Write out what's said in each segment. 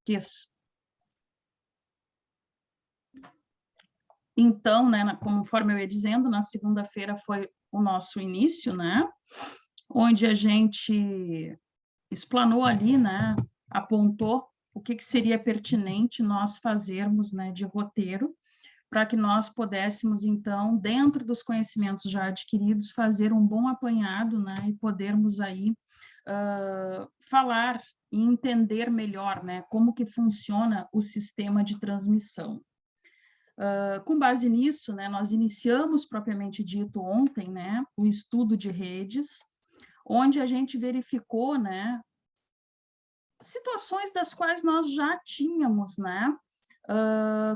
Isso. Então, né, conforme eu ia dizendo, na segunda-feira foi o nosso início, né, onde a gente explanou ali, né, apontou o que seria pertinente nós fazermos, né, de roteiro, para que nós pudéssemos, então, dentro dos conhecimentos já adquiridos, fazer um bom apanhado, né, e podermos aí falar e entender melhor, né, como que funciona o sistema de transmissão. Com base nisso, né, nós iniciamos, propriamente dito, ontem, né, o estudo de redes, onde a gente verificou, né, situações das quais nós já tínhamos, né,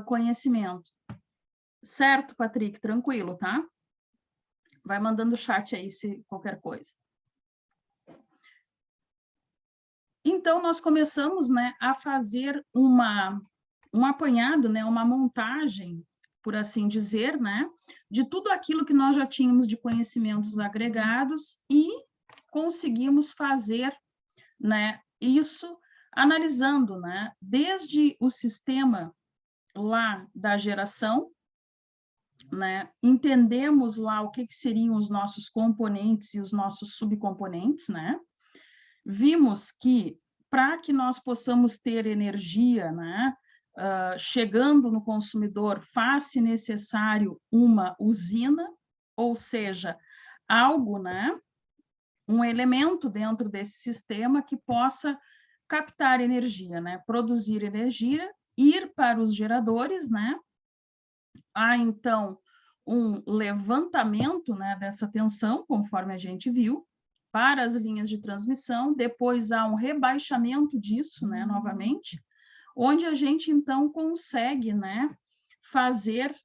conhecimento. Certo, Patrick? Tranquilo, tá? Vai mandando chat aí, se qualquer coisa. Então, nós começamos, né, a fazer um apanhado, né, uma montagem, por assim dizer, né, de tudo aquilo que nós já tínhamos de conhecimentos agregados e conseguimos fazer, né, isso analisando, né, desde o sistema lá da geração, né, entendemos lá o que seriam os nossos componentes e os nossos subcomponentes, né, vimos que para que nós possamos ter energia, né, chegando no consumidor, faz-se necessário uma usina, ou seja, algo, né, um elemento dentro desse sistema que possa captar energia, né, produzir energia, ir para os geradores, né, há então um levantamento, né, dessa tensão, conforme a gente viu, para as linhas de transmissão, depois há um rebaixamento disso, né, novamente, onde a gente, então, consegue, né, fazer,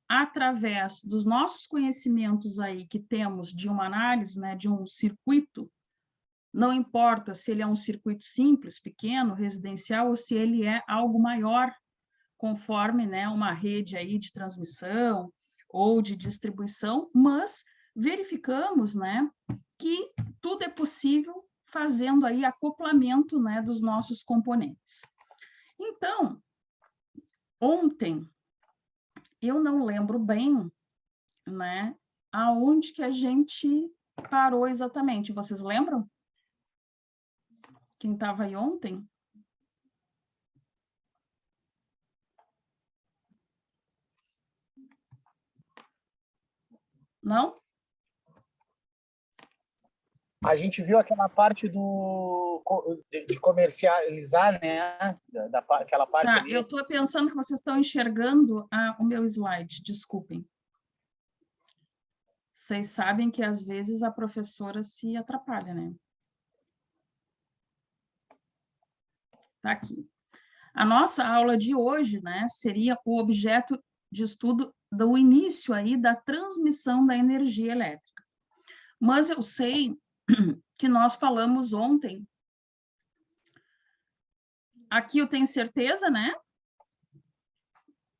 através dos nossos conhecimentos aí que temos de uma análise, né, de um circuito, não importa se ele é um circuito simples, pequeno, residencial, ou se ele é algo maior, conforme, né, uma rede aí de transmissão ou de distribuição, mas verificamos, né, que tudo é possível fazendo aí acoplamento, né, dos nossos componentes. Então, ontem, eu não lembro bem, né, aonde que a gente parou exatamente. Vocês lembram? Quem estava aí ontem? Não? A gente viu aquela parte de comercializar, né? Aquela parte Tá, ali. eu estou pensando que vocês estão enxergando o meu slide, desculpem. Vocês sabem que, às vezes, a professora se atrapalha, né? Tá aqui. A nossa aula de hoje, né, seria o objeto de estudo do início aí da transmissão da energia elétrica. Mas eu sei que nós falamos ontem, aqui eu tenho certeza, né?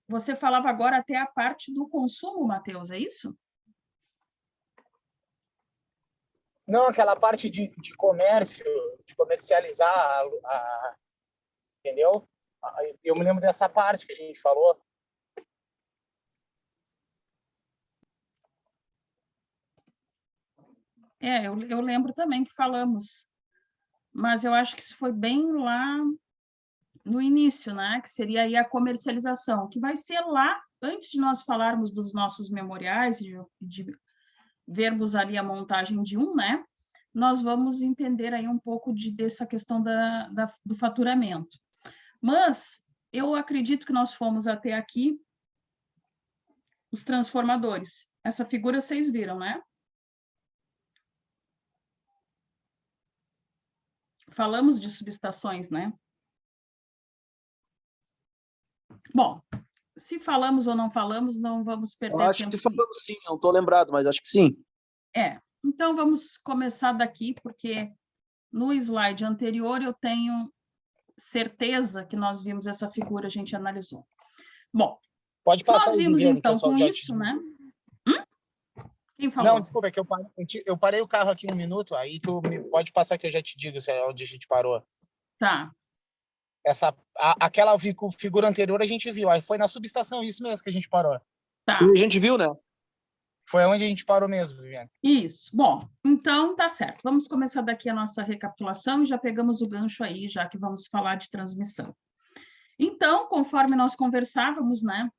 Você falava agora até a parte do consumo, Matheus, é isso? Não, aquela parte de comércio, de comercializar, entendeu? Eu me lembro dessa parte que a gente falou. Eu lembro também que falamos, mas eu acho que isso foi bem lá no início, né? Que seria aí a comercialização, que vai ser lá, antes de nós falarmos dos nossos memoriais, de vermos ali a montagem de um, né? Nós vamos entender aí um pouco dessa questão do faturamento. Mas eu acredito que nós fomos até aqui os transformadores. Essa figura vocês viram, né? Falamos de subestações, né? Bom, se falamos ou não falamos, não vamos perder tempo. Eu acho que falamos sim, não estou lembrado, mas acho que sim. Então vamos começar daqui, porque no slide anterior eu tenho certeza que nós vimos essa figura, a gente analisou. Bom, pode passar nós vimos Viviane, então com isso, né? Quem falou? Não, desculpa, é que eu parei o carro aqui um minuto, aí tu pode passar que eu já te digo onde a gente parou. Tá. Essa aquela figura anterior a gente viu, aí foi na subestação, isso mesmo que a gente parou. Tá. E a gente viu, né? Foi onde a gente parou mesmo, Viviane. Isso. Bom, então tá certo. Vamos começar daqui a nossa recapitulação e já pegamos o gancho aí, já que vamos falar de transmissão. Então, conforme nós conversávamos, né,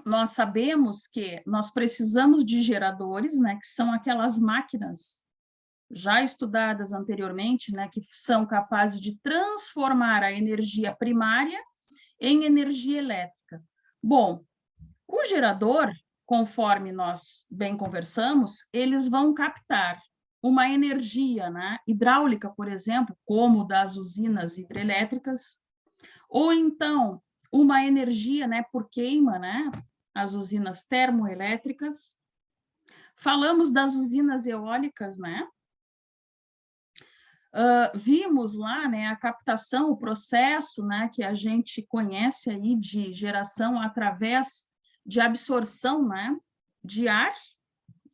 nós sabemos que nós precisamos de geradores, né, que são aquelas máquinas já estudadas anteriormente, né, que são capazes de transformar a energia primária em energia elétrica. Bom, o gerador, conforme nós bem conversamos, eles vão captar uma energia, né, hidráulica, por exemplo, como das usinas hidrelétricas, ou então uma energia, né, por queima, né, as usinas termoelétricas. Falamos das usinas eólicas, né? Vimos lá, né, a captação, o processo, né, que a gente conhece aí de geração através de absorção, né, de ar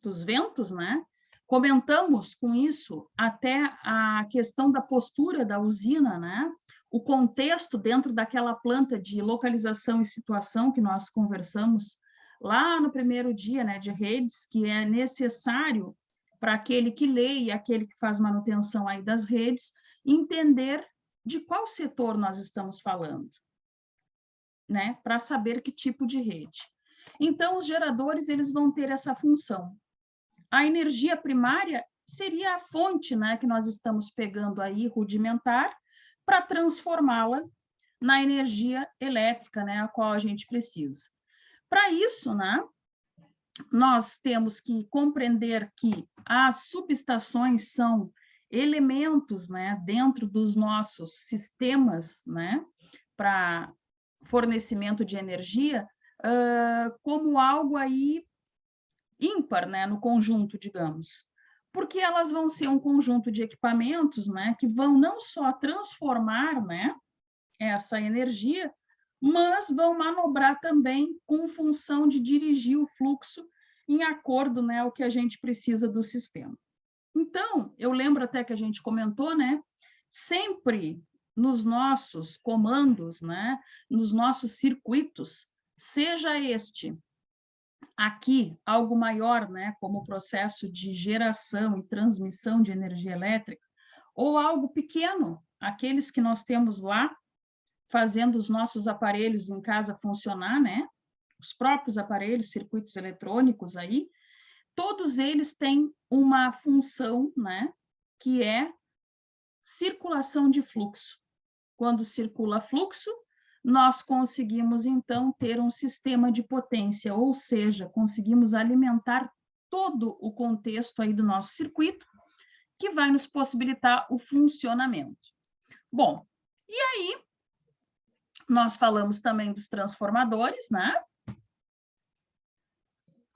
dos ventos, né? Comentamos com isso até a questão da postura da usina, né? O contexto dentro daquela planta de localização e situação que nós conversamos lá no primeiro dia, né, de redes, que é necessário para aquele que lê e aquele que faz manutenção aí das redes, entender de qual setor nós estamos falando, né, para saber que tipo de rede. Então, os geradores, eles vão ter essa função. A energia primária seria a fonte, né, que nós estamos pegando aí, rudimentar, para transformá-la na energia elétrica, né, a qual a gente precisa. Para isso, né, nós temos que compreender que as subestações são elementos, né, dentro dos nossos sistemas, né, para fornecimento de energia, como algo aí ímpar, né, no conjunto, digamos, porque elas vão ser um conjunto de equipamentos, né, que vão não só transformar, né, essa energia, mas vão manobrar também com função de dirigir o fluxo em acordo, né, ao que a gente precisa do sistema. Então, eu lembro até que a gente comentou, né, sempre nos nossos comandos, né, nos nossos circuitos, seja este aqui algo maior, né, como o processo de geração e transmissão de energia elétrica, ou algo pequeno, aqueles que nós temos lá, fazendo os nossos aparelhos em casa funcionar, né, os próprios aparelhos, circuitos eletrônicos aí, todos eles têm uma função, né, que é circulação de fluxo. Quando circula fluxo, nós conseguimos, então, ter um sistema de potência, ou seja, conseguimos alimentar todo o contexto aí do nosso circuito, que vai nos possibilitar o funcionamento. Bom, e aí, nós falamos também dos transformadores, né?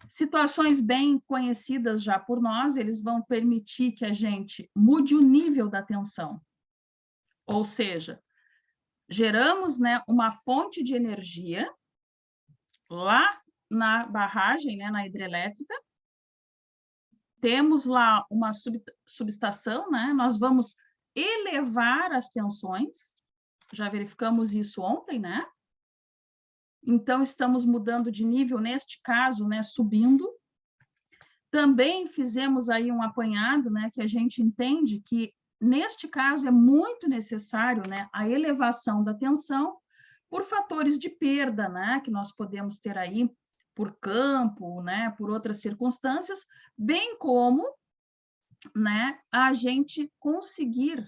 Situações bem conhecidas já por nós, eles vão permitir que a gente mude o nível da tensão, ou seja, geramos, né, uma fonte de energia lá na barragem, né, na hidrelétrica, temos lá uma subestação, né, nós vamos elevar as tensões, já verificamos isso ontem, né? Então, estamos mudando de nível, neste caso, né, subindo. Também fizemos aí um apanhado, né, que a gente entende que neste caso, é muito necessário, né, a elevação da tensão por fatores de perda, né, que nós podemos ter aí por campo, né, por outras circunstâncias, bem como, né, a gente conseguir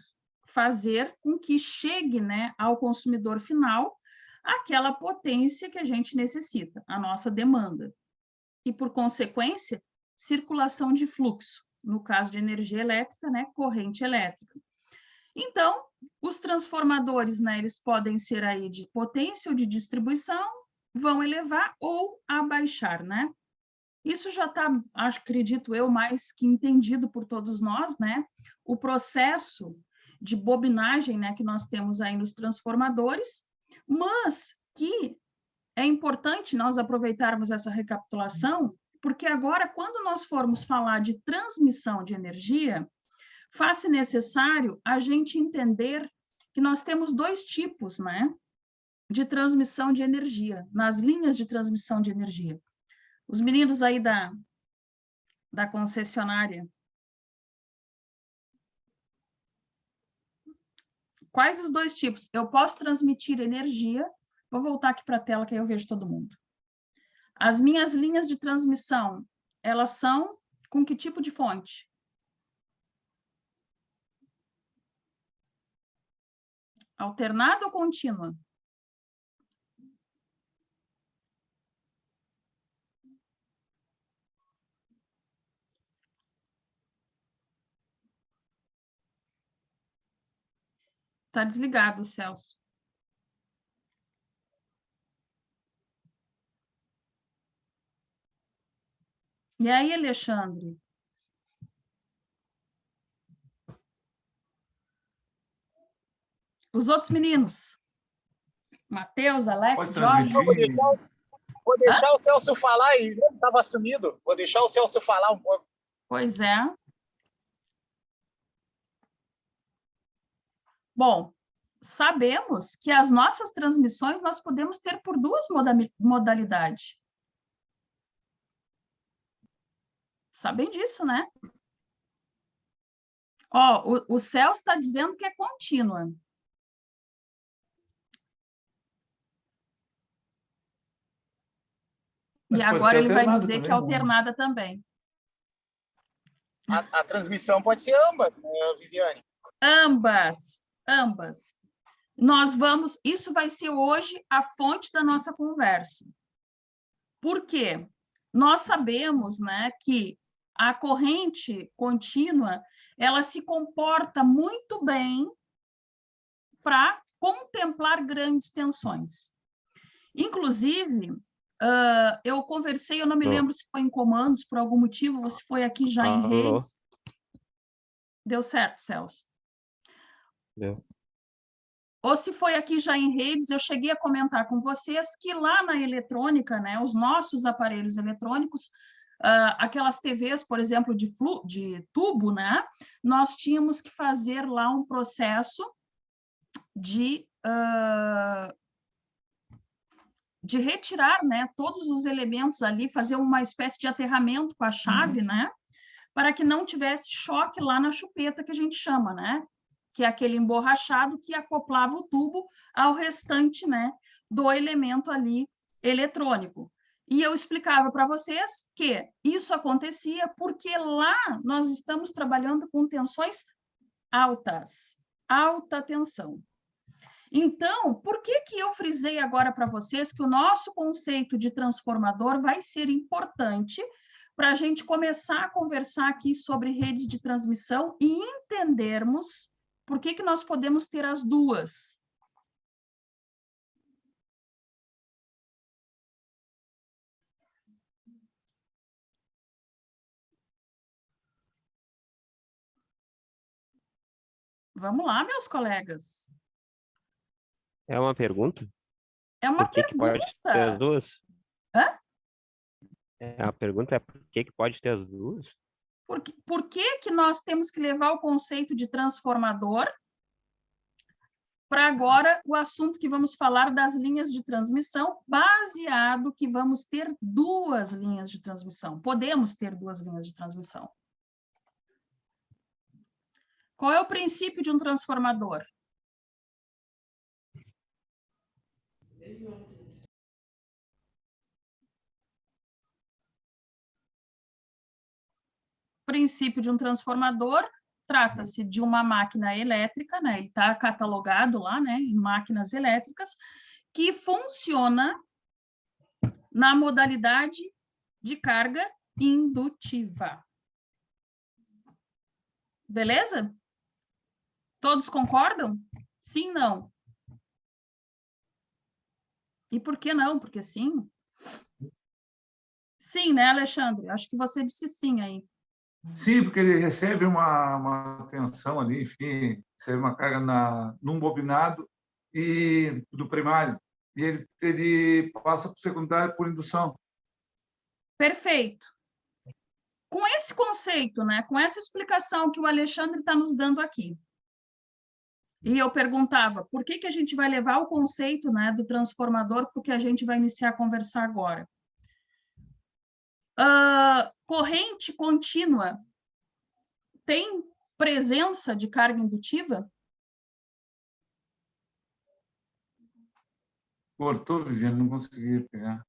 fazer com que chegue, né, ao consumidor final aquela potência que a gente necessita, a nossa demanda. E, por consequência, circulação de fluxo. No caso de energia elétrica, né, corrente elétrica. Então, os transformadores, né, eles podem ser aí de potência ou de distribuição, vão elevar ou abaixar, né? Isso já está, acredito eu, mais que entendido por todos nós, né? O processo de bobinagem, né, que nós temos aí nos transformadores, mas que é importante nós aproveitarmos essa recapitulação, porque agora, quando nós formos falar de transmissão de energia, faz-se necessário a gente entender que nós temos dois tipos, né, de transmissão de energia, nas linhas de transmissão de energia. Os meninos aí da concessionária, quais os dois tipos? Eu posso transmitir energia, vou voltar aqui para a tela que aí eu vejo todo mundo. As minhas linhas de transmissão, elas são com que tipo de fonte? Alternada ou contínua? Está desligado, Celso. E aí, Alexandre? Os outros meninos? Matheus, Alex, Pode Jorge? transmitir. Vou deixar o Celso falar, e ele estava sumido. Vou deixar o Celso falar um pouco. Pois é. Bom, sabemos que as nossas transmissões nós podemos ter por duas modalidades. Sabem disso, né? Ó, o Celso está dizendo que é contínua. Mas E pode agora ser ele vai alternada dizer que é também, né? alternada também. A transmissão pode ser ambas, né, Viviane? Ambas, ambas. Nós vamos, isso vai ser hoje a fonte da nossa conversa. Por quê? Nós sabemos, né, que a corrente contínua, ela se comporta muito bem para contemplar grandes tensões. Inclusive, eu conversei, eu não me lembro se foi em comandos, por algum motivo, ou se foi aqui já em redes. Deu certo, Celso? Deu. Ou se foi aqui já em redes, eu cheguei a comentar com vocês que lá na eletrônica, né, os nossos aparelhos eletrônicos, aquelas TVs, por exemplo, de tubo, né, nós tínhamos que fazer lá um processo de retirar, né, todos os elementos ali, fazer uma espécie de aterramento com a chave, né, para que não tivesse choque lá na chupeta, que a gente chama, né, que é aquele emborrachado que acoplava o tubo ao restante, né, do elemento ali eletrônico. E eu explicava para vocês que isso acontecia porque lá nós estamos trabalhando com tensões altas, alta tensão. Então, por que eu frisei agora para vocês que o nosso conceito de transformador vai ser importante para a gente começar a conversar aqui sobre redes de transmissão e entendermos por que nós podemos ter as duas? Vamos lá, meus colegas. É uma pergunta? É uma Por que pergunta. pode ter as duas? Hã? A pergunta é por que pode ter as duas? Por que nós temos que levar o conceito de transformador para agora o assunto que vamos falar das linhas de transmissão, baseado que vamos ter duas linhas de transmissão. Podemos ter duas linhas de transmissão. Qual é o princípio de um transformador? O princípio de um transformador trata-se de uma máquina elétrica, né? Ele está catalogado lá, né, em máquinas elétricas, que funciona na modalidade de carga indutiva. Beleza? Todos concordam? Sim, não? E por que não? Porque sim? Sim, né, Alexandre? Acho que você disse sim aí. Sim, porque ele recebe uma tensão ali, enfim, recebe uma carga num bobinado e do primário, e ele passa para o secundário por indução. Perfeito. Com esse conceito, né, com essa explicação que o Alexandre está nos dando aqui, E eu perguntava, por que a gente vai levar o conceito, né, do transformador, porque a gente vai iniciar a conversar agora. Corrente contínua tem presença de carga indutiva? Cortou, Viviane, não consegui pegar.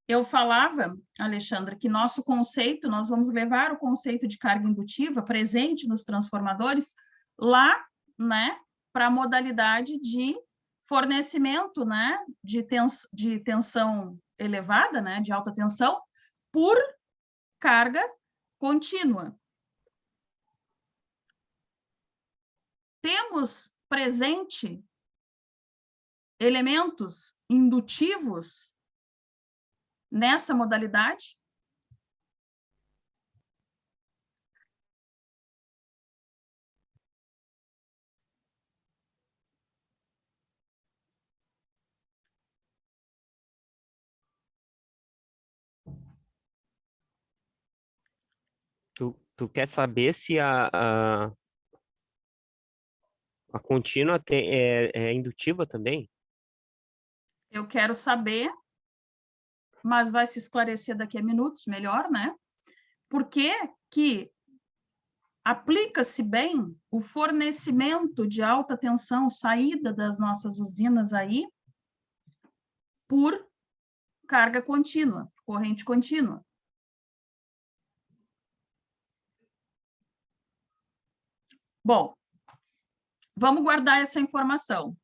Eu falava, Alexandra, que nosso conceito, nós vamos levar o conceito de carga indutiva presente nos transformadores lá, né, para a modalidade de fornecimento, né, de tensão elevada, né, de alta tensão, por carga contínua. Temos presente elementos indutivos nessa modalidade? Tu quer saber se a contínua é indutiva também? Eu quero saber, mas vai se esclarecer daqui a minutos, melhor, né? Por que aplica-se bem o fornecimento de alta tensão, saída das nossas usinas aí, por carga contínua, corrente contínua? Bom, vamos guardar essa informação.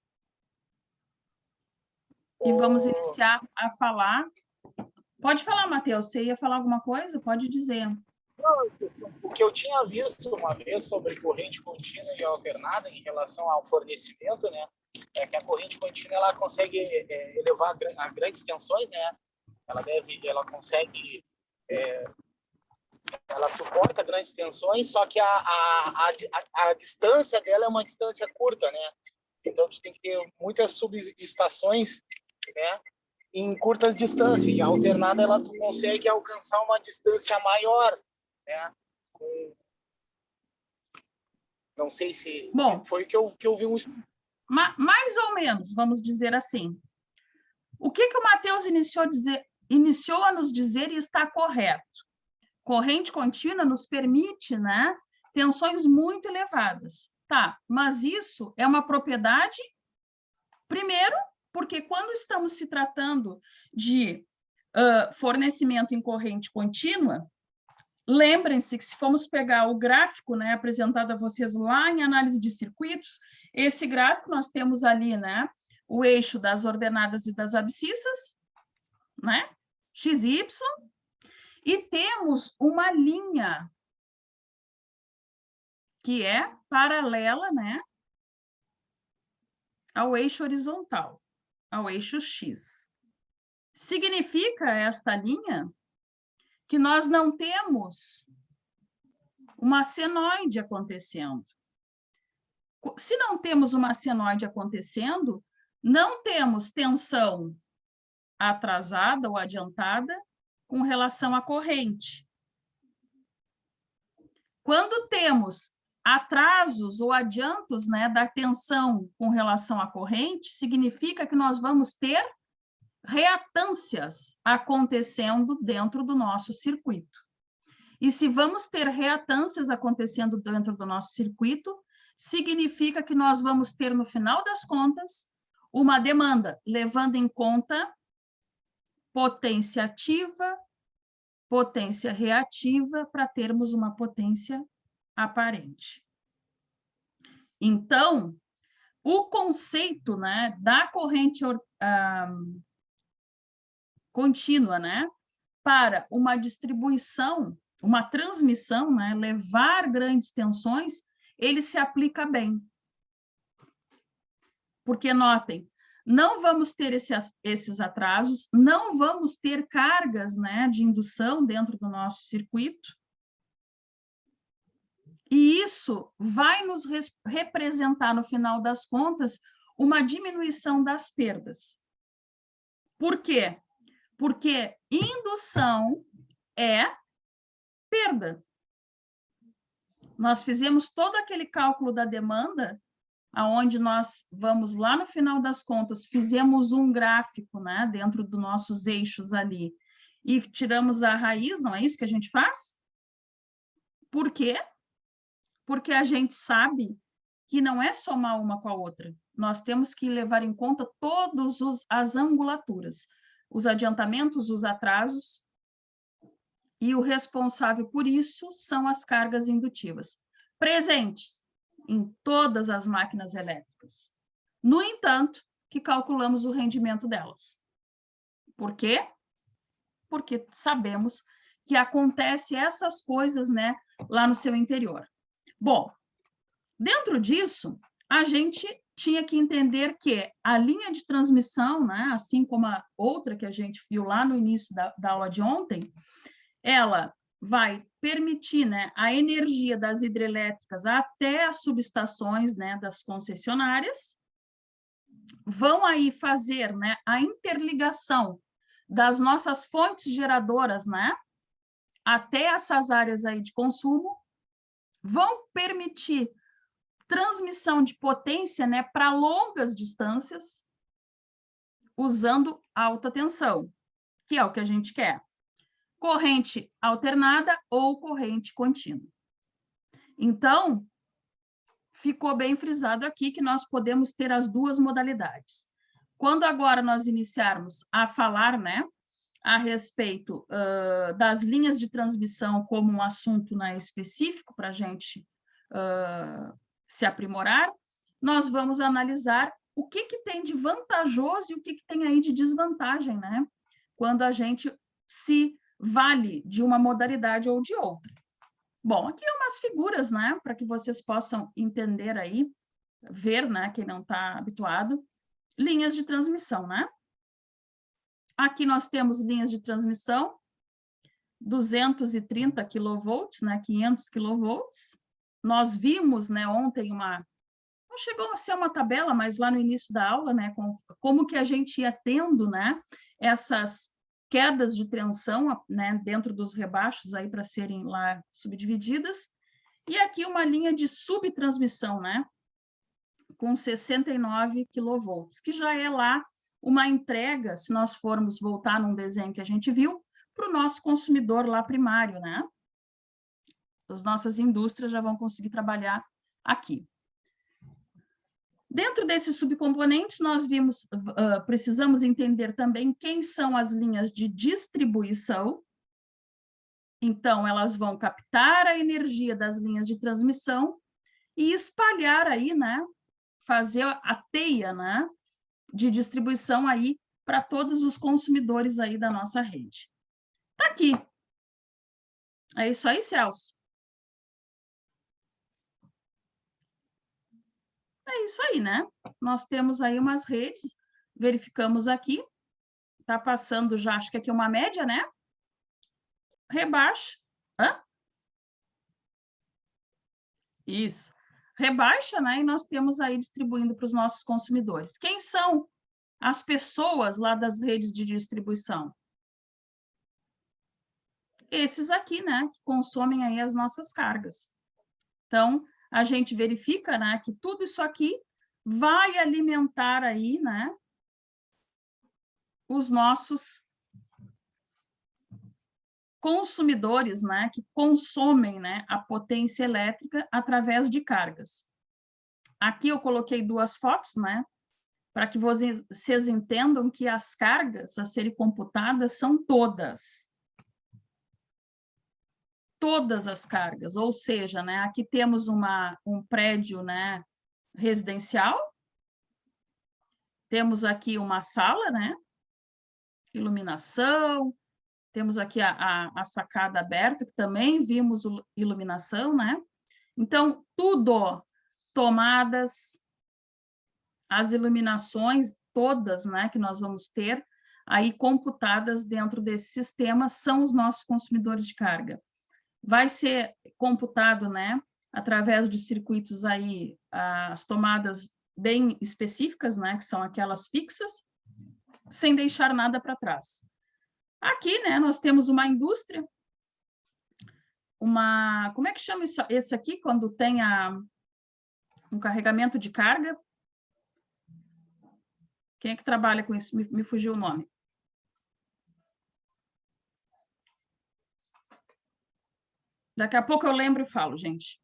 E vamos iniciar a falar. Pode falar, Matheus, você ia falar alguma coisa? Pode dizer. O que eu tinha visto uma vez sobre corrente contínua e alternada em relação ao fornecimento, né, é que a corrente contínua ela consegue elevar a grandes tensões, né? Ela suporta grandes tensões, só que a distância dela é uma distância curta, né? Então tu tem que ter muitas subestações, né, em curtas distâncias. E a alternada ela consegue alcançar uma distância maior, né? Não sei se Bom, foi que eu vi um... Mais ou menos, vamos dizer assim. O que o Matheus iniciou a nos dizer e está correto? Corrente contínua nos permite, né, tensões muito elevadas. Tá, mas isso é uma propriedade, primeiro, porque quando estamos se tratando de fornecimento em corrente contínua, lembrem-se que se formos pegar o gráfico, né, apresentado a vocês lá em análise de circuitos, esse gráfico nós temos ali, né, o eixo das ordenadas e das abscissas, né, x e y, e temos uma linha que é paralela, né, ao eixo horizontal, ao eixo x. Significa esta linha que nós não temos uma senoide acontecendo. Se não temos uma senoide acontecendo, não temos tensão atrasada ou adiantada com relação à corrente. Quando temos atrasos ou adiantos, né, da tensão com relação à corrente, significa que nós vamos ter reatâncias acontecendo dentro do nosso circuito. E se vamos ter reatâncias acontecendo dentro do nosso circuito, significa que nós vamos ter, no final das contas, uma demanda, levando em conta potência ativa, potência reativa, para termos uma potência aparente. Então, o conceito, né, da corrente contínua, né, para uma distribuição, uma transmissão, né, levar grandes tensões, ele se aplica bem. Porque, notem, não vamos ter esses atrasos, não vamos ter cargas, né, de indução dentro do nosso circuito, e isso vai nos representar, no final das contas, uma diminuição das perdas. Por quê? Porque indução é perda. Nós fizemos todo aquele cálculo da demanda aonde nós vamos lá no final das contas, fizemos um gráfico, né, dentro dos nossos eixos ali, e tiramos a raiz, não é isso que a gente faz? Por quê? Porque a gente sabe que não é somar uma com a outra. Nós temos que levar em conta todas as angulaturas, os adiantamentos, os atrasos, e o responsável por isso são as cargas indutivas, presentes em todas as máquinas elétricas. No entanto, que calculamos o rendimento delas. Por quê? Porque sabemos que acontece essas coisas, né, lá no seu interior. Bom, dentro disso, a gente tinha que entender que a linha de transmissão, né, assim como a outra que a gente viu lá no início da aula de ontem, ela vai permitir, né, a energia das hidrelétricas até as subestações, né, das concessionárias, vão aí fazer, né, a interligação das nossas fontes geradoras, né, até essas áreas aí de consumo, vão permitir transmissão de potência, né, para longas distâncias, usando alta tensão, que é o que a gente quer. Corrente alternada ou corrente contínua. Então, ficou bem frisado aqui que nós podemos ter as duas modalidades. Quando agora nós iniciarmos a falar, né, a respeito das linhas de transmissão como um assunto, né, específico para a gente se aprimorar, nós vamos analisar o que tem de vantajoso e o que tem aí de desvantagem, né, quando a gente se vale de uma modalidade ou de outra. Bom, aqui umas figuras, né, para que vocês possam entender aí, ver, né, quem não está habituado, linhas de transmissão, né? Aqui nós temos linhas de transmissão, 230 kV, né, 500 kV. Nós vimos, né, ontem não chegou a ser uma tabela, mas lá no início da aula, né, como que a gente ia tendo, né, essas quedas de tensão, né, dentro dos rebaixos aí para serem lá subdivididas. E aqui uma linha de subtransmissão, né, com 69 kV, que já é lá uma entrega, se nós formos voltar num desenho que a gente viu, para o nosso consumidor lá primário, né? As nossas indústrias já vão conseguir trabalhar aqui. Dentro desses subcomponentes, nós vimos, precisamos entender também quem são as linhas de distribuição. Então, elas vão captar a energia das linhas de transmissão e espalhar aí, né? Fazer a teia, né, de distribuição aí para todos os consumidores aí da nossa rede. Tá aqui. É isso aí, Celso? É isso aí, né? Nós temos aí umas redes, verificamos aqui, tá passando já, acho que aqui é uma média, né? Rebaixa. Hã? Isso. Rebaixa, né? E nós temos aí distribuindo para os nossos consumidores. Quem são as pessoas lá das redes de distribuição? Esses aqui, né? Que consomem aí as nossas cargas. Então, a gente verifica, né? Que tudo isso aqui vai alimentar aí, né? Os nossos consumidores, né? Que consomem, né? A potência elétrica através de cargas. Aqui eu coloquei duas fotos, né? Para que vocês entendam que as cargas a serem computadas são todas. Todas as cargas, ou seja, né, aqui temos um prédio, né, residencial, temos aqui uma sala, né, iluminação, temos aqui a sacada aberta, que também vimos iluminação, né? Então, tudo, tomadas, as iluminações todas, né, que nós vamos ter aí computadas dentro desse sistema são os nossos consumidores de carga. Vai ser computado, né, através de circuitos aí, as tomadas bem específicas, né, que são aquelas fixas, sem deixar nada para trás. Aqui, né, nós temos uma indústria, como é que chama esse aqui, quando tem Um carregamento de carga. Quem é que trabalha com isso? Me fugiu o nome. Daqui a pouco eu lembro e falo, gente.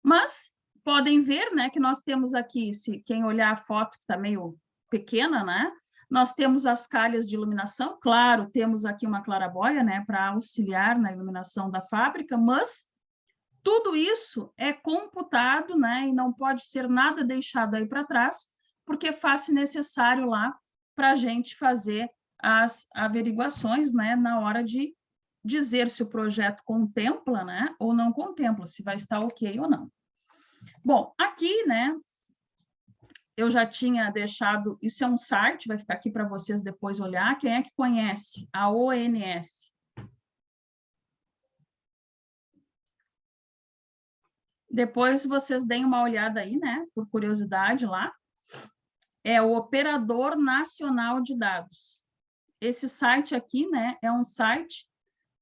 Mas podem ver, né, que nós temos aqui, se quem olhar a foto que está meio pequena, né, nós temos as calhas de iluminação, claro, temos aqui uma claraboia, né, para auxiliar na iluminação da fábrica, mas tudo isso é computado, né, e não pode ser nada deixado aí para trás, porque faz-se necessário lá para a gente fazer as averiguações, né, na hora de dizer se o projeto contempla, né, ou não contempla, se vai estar ok ou não. Bom, aqui, né, eu já tinha deixado, isso é um site, vai ficar aqui para vocês depois olhar, quem é que conhece a ONS? Depois vocês deem uma olhada aí, né, por curiosidade lá. É o Operador Nacional de Dados. Esse site aqui, né, é um site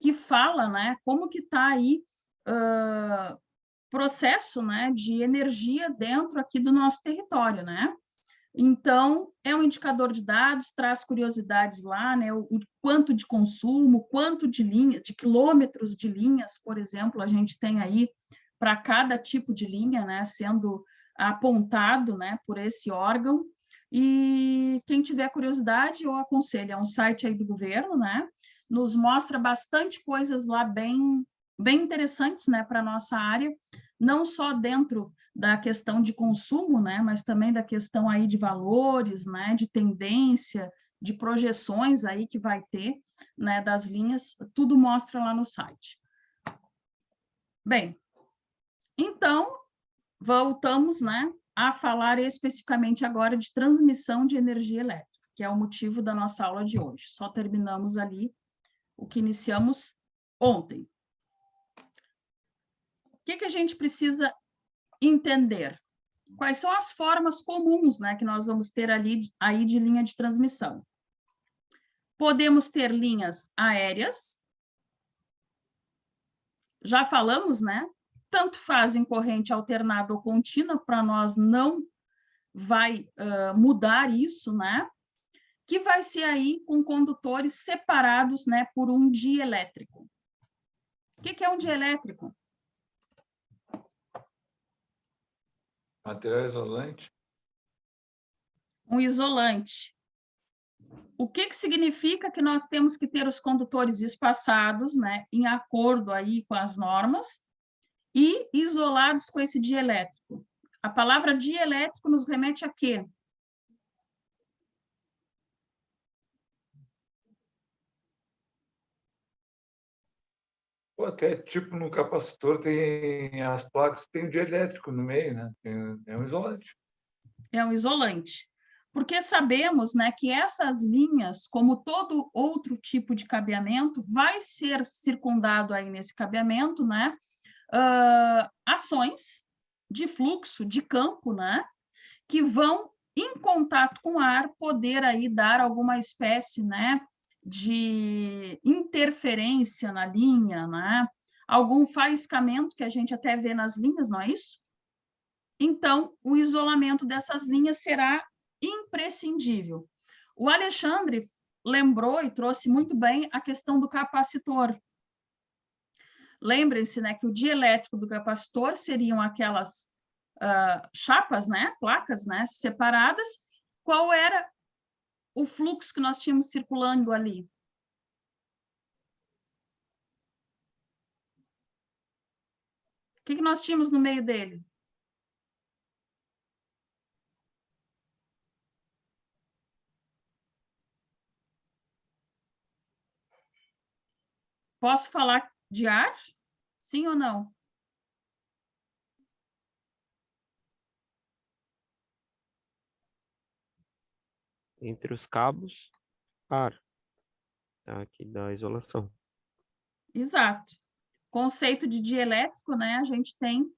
que fala, né, como que está aí processo, né, de energia dentro aqui do nosso território, né? Então, é um indicador de dados, traz curiosidades lá, né, o quanto de consumo, quanto de linha, de quilômetros de linhas, por exemplo, a gente tem aí para cada tipo de linha, né, sendo apontado, né, por esse órgão. E quem tiver curiosidade, eu aconselho, é um site aí do governo, né, nos mostra bastante coisas lá bem interessantes, né, para a nossa área, não só dentro da questão de consumo, né, mas também da questão aí de valores, né, de tendência, de projeções aí que vai ter, né, das linhas, tudo mostra lá no site. Bem, então, voltamos, né, a falar especificamente agora de transmissão de energia elétrica, que é o motivo da nossa aula de hoje. Só terminamos ali o que iniciamos ontem. O que a gente precisa entender? Quais são as formas comuns, né, que nós vamos ter ali aí de linha de transmissão? Podemos ter linhas aéreas. Já falamos, né? Tanto faz em corrente alternada ou contínua, para nós não vai mudar isso, né? Que vai ser aí com condutores separados, né, por um dielétrico. O que é um dielétrico? Material isolante. Um isolante. O que significa que nós temos que ter os condutores espaçados, né, em acordo aí com as normas, e isolados com esse dielétrico? A palavra dielétrico nos remete a quê? Ou até, tipo, no capacitor tem as placas, tem o dielétrico no meio, né? É um isolante. É um isolante. Porque sabemos, né, que essas linhas, como todo outro tipo de cabeamento, vai ser circundado aí nesse cabeamento, né, ações de fluxo, de campo, né, que vão, em contato com o ar, poder aí dar alguma espécie, né, de interferência na linha, né, algum faiscamento que a gente até vê nas linhas, não é isso? Então, o isolamento dessas linhas será imprescindível. O Alexandre lembrou e trouxe muito bem a questão do capacitor. Lembrem-se, né, que o dielétrico do capacitor seriam aquelas chapas, né, placas, né, separadas. Qual era o fluxo que nós tínhamos circulando ali? O que nós tínhamos no meio dele? Posso falar de ar? Sim ou não? Entre os cabos, ar. Tá aqui da isolação. Exato. Conceito de dielétrico, né, a gente tem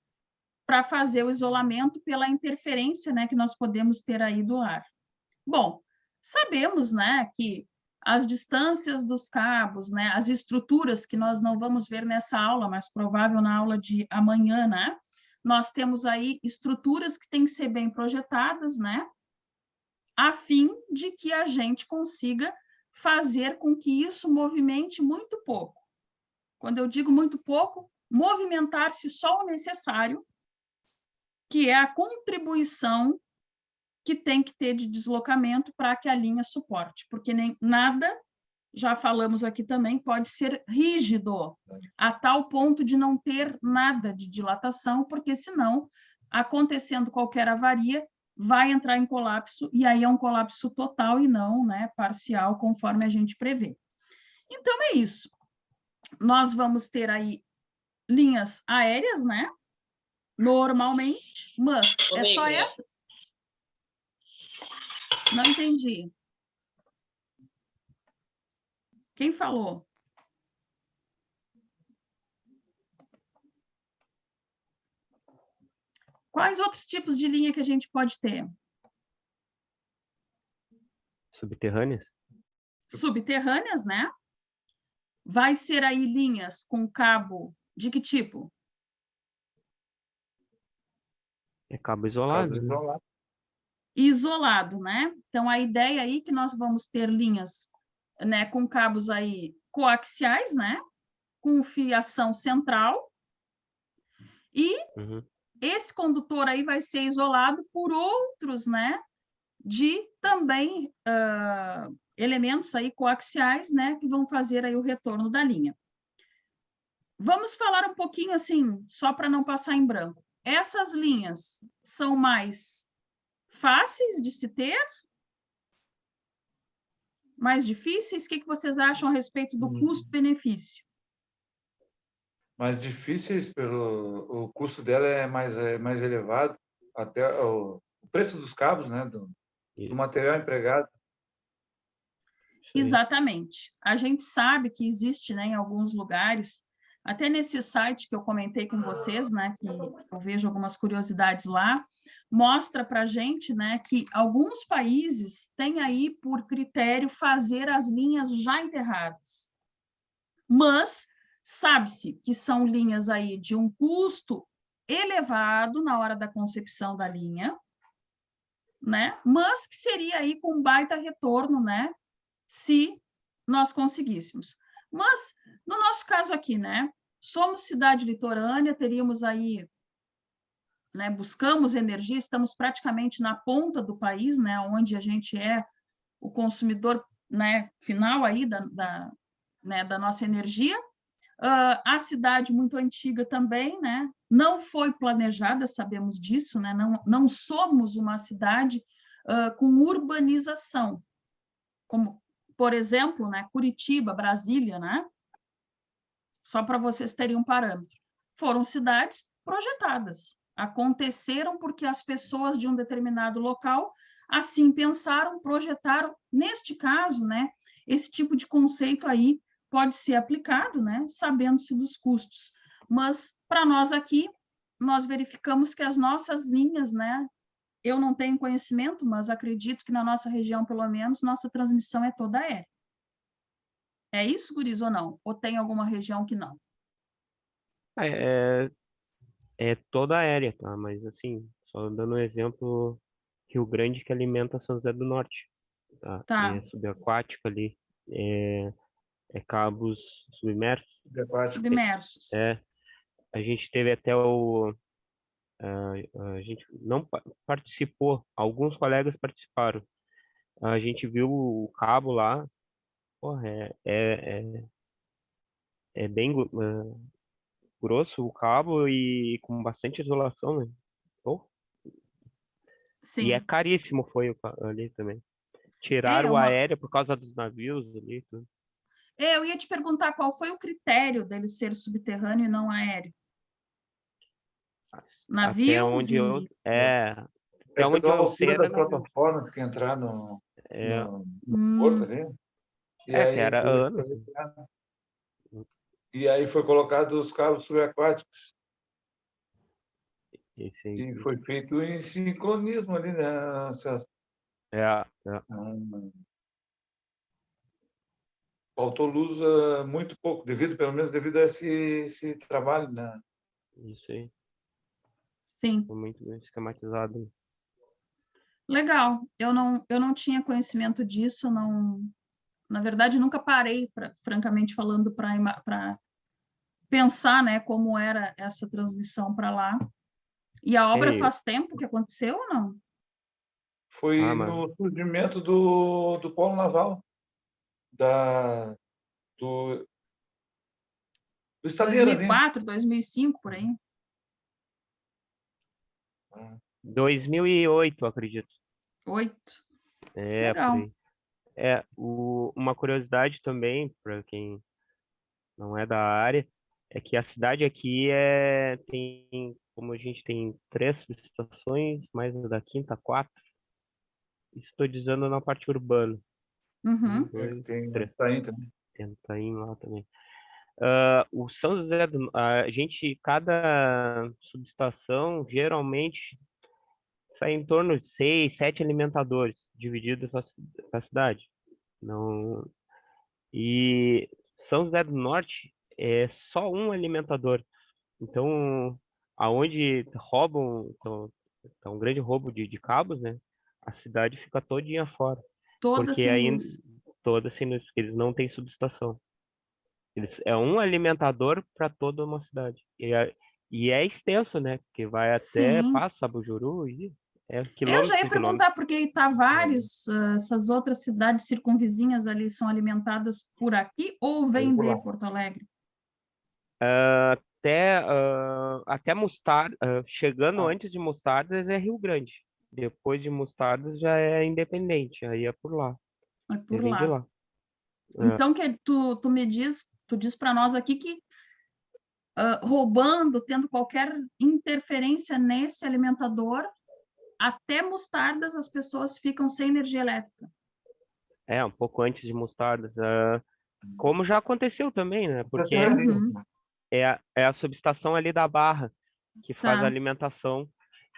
para fazer o isolamento pela interferência, né, que nós podemos ter aí do ar. Bom, sabemos, né, que as distâncias dos cabos, né, as estruturas que nós não vamos ver nessa aula, mas provável na aula de amanhã, né, nós temos aí estruturas que têm que ser bem projetadas, né? A fim de que a gente consiga fazer com que isso movimente muito pouco. Quando eu digo muito pouco, movimentar-se só o necessário, que é a contribuição que tem que ter de deslocamento para que a linha suporte, porque nem nada, já falamos aqui também, pode ser rígido, a tal ponto de não ter nada de dilatação, porque senão, acontecendo qualquer avaria, vai entrar em colapso, e aí é um colapso total e não, né, parcial, conforme a gente prevê. Então, é isso. Nós vamos ter aí linhas aéreas, né, normalmente, mas é só essas? Não entendi. Quem falou? Quais outros tipos de linha que a gente pode ter? Subterrâneas? Subterrâneas, né? Vai ser aí linhas com cabo de que tipo? É cabo isolado, né? Isolado, né? Então, a ideia aí é que nós vamos ter linhas, né, com cabos aí coaxiais, né? Com fiação central. E Uhum. esse condutor aí vai ser isolado por outros, né? De também elementos aí coaxiais, né? Que vão fazer aí o retorno da linha. Vamos falar um pouquinho assim, só para não passar em branco. Essas linhas são mais fáceis de se ter? Mais difíceis? O que vocês acham a respeito do custo-benefício? Mais difíceis, o custo dela é mais elevado, até o preço dos cabos, né, do material empregado. Exatamente. A gente sabe que existe, né, em alguns lugares, até nesse site que eu comentei com vocês, né, que eu vejo algumas curiosidades lá, mostra para a gente, né, que alguns países têm aí por critério fazer as linhas já enterradas. Mas sabe-se que são linhas aí de um custo elevado na hora da concepção da linha, né? Mas que seria aí com baita retorno, né? Se nós conseguíssemos. Mas, no nosso caso aqui, né? Somos cidade litorânea, teríamos aí, né? Buscamos energia, estamos praticamente na ponta do país, né? Onde a gente é o consumidor, né? Final aí né, da nossa energia. A cidade muito antiga também, né? Não foi planejada, sabemos disso, né? Não somos uma cidade com urbanização, como, por exemplo, né? Curitiba, Brasília, né? Só para vocês terem um parâmetro. Foram cidades projetadas, aconteceram porque as pessoas de um determinado local assim pensaram, projetaram. Neste caso, né? Esse tipo de conceito aí pode ser aplicado, né, sabendo-se dos custos. Mas, para nós aqui, nós verificamos que as nossas linhas, né, eu não tenho conhecimento, mas acredito que na nossa região, pelo menos, nossa transmissão é toda aérea. É isso, guris, ou não? Ou tem alguma região que não? É, é toda aérea, tá? Mas assim, só dando um exemplo, Rio Grande que alimenta São José do Norte, tá? Tá, É subaquático ali, é cabos submersos. submersos. A gente teve até a gente não participou, alguns colegas participaram. A gente viu o cabo lá, porra, é bem grosso o cabo e com bastante isolação, né? Pô, e é Sim. caríssimo foi ali também. É Tiraram o uma... aéreo por causa dos navios ali, tudo. Eu ia te perguntar qual foi o critério dele ser subterrâneo e não aéreo. Até Navios onde eu, e... até onde Pela eu sei altura era das navio. plataformas que entrar É, no porto ali, e que aí era anos. e aí foi colocado os cabos subaquáticos, Esse aí. e foi feito em sincronismo ali, né, Celso? É. Faltou luz muito pouco, pelo menos devido a esse trabalho, né? Isso aí. sim. Foi muito bem esquematizado. Legal. Eu não tinha conhecimento disso, não. Na verdade, nunca parei, francamente falando, para pensar, né, como era essa transmissão para lá. E a obra É, faz tempo que aconteceu ou não? Foi mas no surgimento do polo naval, da, do, do estaleiro ali. 2004, 2005, por aí? 2008, acredito. 8. É, por Legal. aí. Uma curiosidade também, para quem não é da área, é que a cidade aqui tem, como a gente tem 3 subestações, mais a da quinta, 4, estou dizendo na parte urbana. Um, Uhum. dois, Tem três. tá aí também. Tenta ir lá também. O São José a gente, cada subestação, geralmente, sai em torno de 6, 7 alimentadores, divididos na cidade. Não, e São José do Norte é só um alimentador. Então, aonde roubam, então um grande roubo de cabos, né? A cidade fica todinha fora, Toda porque sem aí luz. toda assim, porque eles não têm subestação. É um alimentador para toda uma cidade. E é extenso, né? Que vai até, Sim. passa Bujuru e é Eu já quilômetros ia e quilômetros. perguntar, porque Tavares, essas outras cidades circunvizinhas ali são alimentadas por aqui ou vêm Por de lá. Porto Alegre? Até Mostardas, chegando Ah, antes de Mostardas é Rio Grande. Depois de Mostardas já é Independente, aí é por lá. É Aí por vem de lá. lá. É, Então, tu me diz, tu diz para nós aqui que roubando, tendo qualquer interferência nesse alimentador, até Mostardas as pessoas ficam sem energia elétrica. um pouco antes de Mostardas. Como já aconteceu também, né? aconteceu Porque ali. Uhum, é a subestação ali da Barra que faz a tá. alimentação.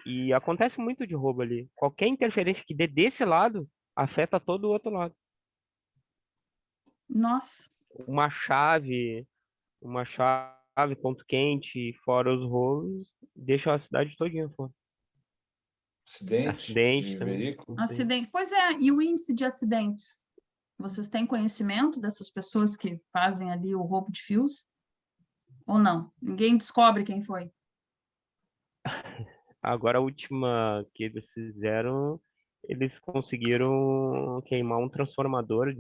E acontece muito de roubo ali. Qualquer interferência que dê desse lado afeta todo o outro lado. Nossa, Uma chave, uma chave, ponto quente, fora os roubos, deixa a cidade todinha fora. Acidente Acidente de também. veículo. Sim. acidente. Pois é, e o índice de acidentes? Vocês têm conhecimento dessas pessoas que fazem ali o roubo de fios? Ou não? Ninguém descobre quem foi. Agora a última que eles fizeram, eles conseguiram queimar um transformador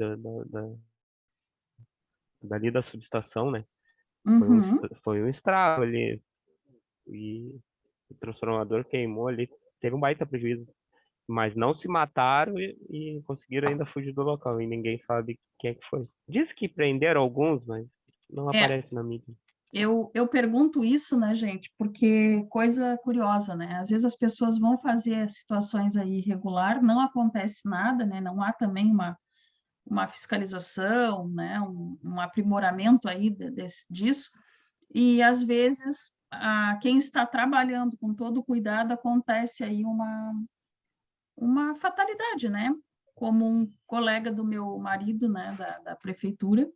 dali da subestação, né? Uhum. Foi um estrago ali. E o transformador queimou ali, teve um baita prejuízo. Mas não se mataram e conseguiram ainda fugir do local. E ninguém sabe quem é que foi. Diz que prenderam alguns, mas não É, aparece na mídia. eu pergunto isso, né, gente, porque coisa curiosa, né? Às vezes as pessoas vão fazer situações aí irregular, não acontece nada, né? Não há também uma fiscalização, né? Um aprimoramento aí disso. E às vezes quem está trabalhando com todo o cuidado acontece aí uma fatalidade, né? Como um colega do meu marido, né, da prefeitura,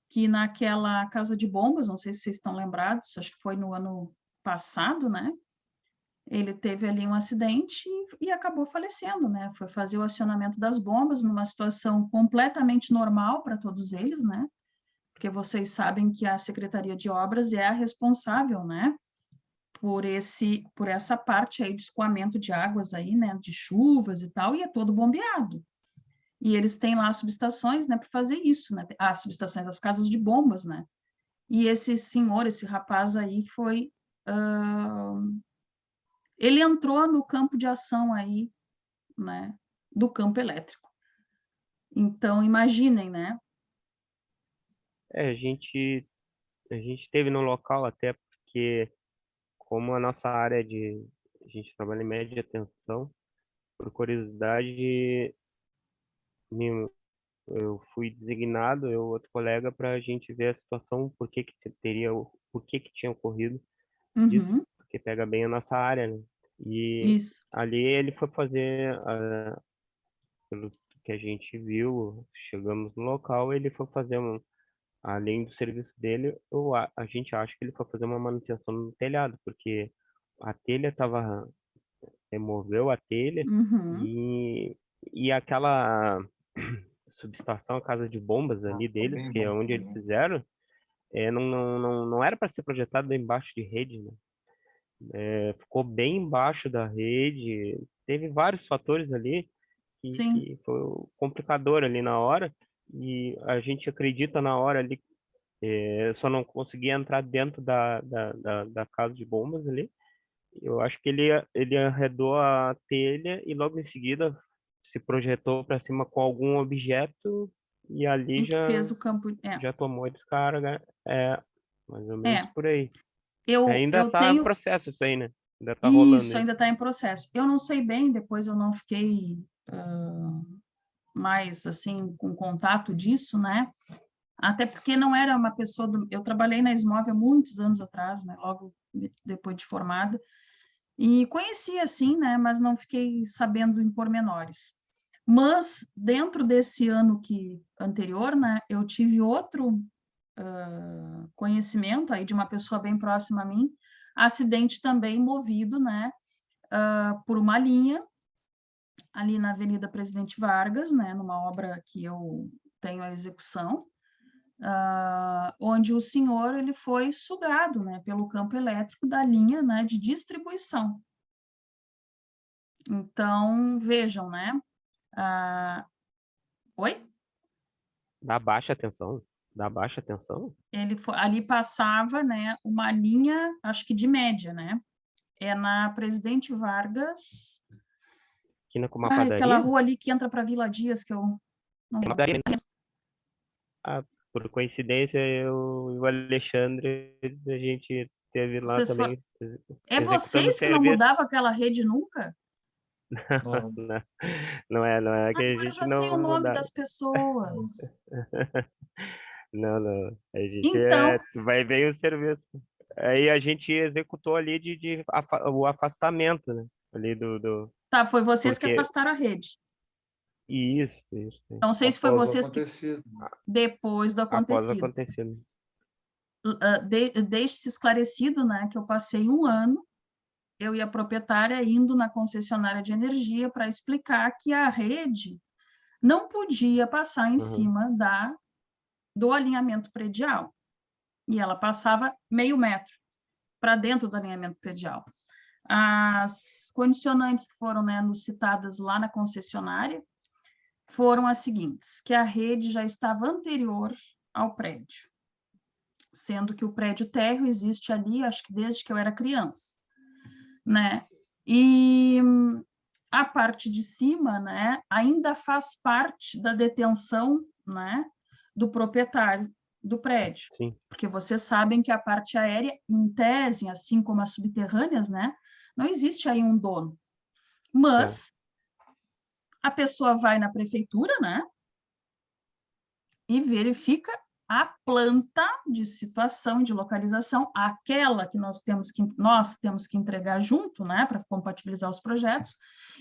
que naquela casa de bombas, não sei se vocês estão lembrados, acho que foi no ano passado, né? Ele teve ali um acidente e acabou falecendo, né? Foi fazer o acionamento das bombas numa situação completamente normal para todos eles, né? Porque vocês sabem que a Secretaria de Obras é a responsável, né? Por essa parte aí de escoamento de águas aí, né? De chuvas e tal, e é todo bombeado. E eles têm lá subestações, né? Para fazer isso, né? As subestações, as casas de bombas, né? E esse senhor, esse rapaz aí foi. Ele entrou no campo de ação aí, né? Do campo elétrico. Então, imaginem, né? A gente esteve no local até porque, como a nossa área a gente trabalha em média tensão, por curiosidade, me- eu fui designado, eu e outro colega, para a gente ver a situação, por que que tinha ocorrido disso, Uhum, porque pega bem a nossa área, né? E isso. ali ele foi fazer, pelo que a gente viu, chegamos no local, ele foi fazer além do serviço dele, a gente acha que ele foi fazer uma manutenção no telhado, porque a telha estava, removeu a telha Uhum. e aquela subestação, a casa de bombas ali deles, Bem que é bom. onde eles fizeram, não era para ser projetado embaixo de rede, né? Ficou bem embaixo da rede, teve vários fatores ali Sim, que foi o complicador ali na hora, e a gente acredita na hora ali, eu só não consegui entrar dentro da casa de bombas ali. Eu acho que ele arredou a telha e logo em seguida se projetou para cima com algum objeto e ali e que fez já, o campo. já tomou a descarga. É, mais ou menos É. por aí. Ainda Eu tá em tenho. processo isso aí, né? Ainda tá rolando Isso, aí. ainda está em processo. Eu não sei bem, depois eu não fiquei mais assim com contato disso, né? Até porque não era uma pessoa eu trabalhei na Esmove há muitos anos atrás, né? Logo depois de formada, e conhecia assim, né? Mas não fiquei sabendo em pormenores. Mas dentro desse ano anterior, né? Eu tive outro conhecimento aí de uma pessoa bem próxima a mim, acidente também movido, né? Por uma linha ali na Avenida Presidente Vargas, né? Numa obra que eu tenho a execução. Onde o senhor ele foi sugado, né, pelo campo elétrico da linha, né, de distribuição. Então, vejam, né? Oi? Dá baixa tensão. Dá baixa tensão? Ali passava, né, uma linha, acho que de média, né? É na Presidente Vargas, Aqui com uma aquela padaria? rua ali que entra para Vila Dias, que eu não lembro. Padaria. Ah, por coincidência, eu e o Alexandre, a gente teve lá Vocês também É executando vocês que não serviço. mudavam aquela rede nunca? Não, Não, não é que a Agora eu gente já sei não o nome muda. das pessoas. Não. A gente Então, vai ver o serviço. Aí a gente executou ali o afastamento, né? Ali tá, foi vocês que porque afastaram a rede. isso. Não sei se foi após o vocês que, acontecido. depois do Após o acontecido. acontecido. Deixe-se esclarecido, né, que eu passei um ano, eu e a proprietária, indo na concessionária de energia para explicar que a rede não podia passar em Uhum. cima do alinhamento predial. E ela passava meio metro para dentro do alinhamento predial. As condicionantes que foram, né, nos citadas lá na concessionária foram as seguintes, que a rede já estava anterior ao prédio, sendo que o prédio térreo existe ali, acho que desde que eu era criança, né? E a parte de cima, né, ainda faz parte da detenção, né, do proprietário do prédio, Sim. porque vocês sabem que a parte aérea, em tese, assim como as subterrâneas, né, não existe aí um dono, mas a pessoa vai na prefeitura, né, e verifica a planta de situação e de localização, aquela que nós temos que entregar junto, né, para compatibilizar os projetos,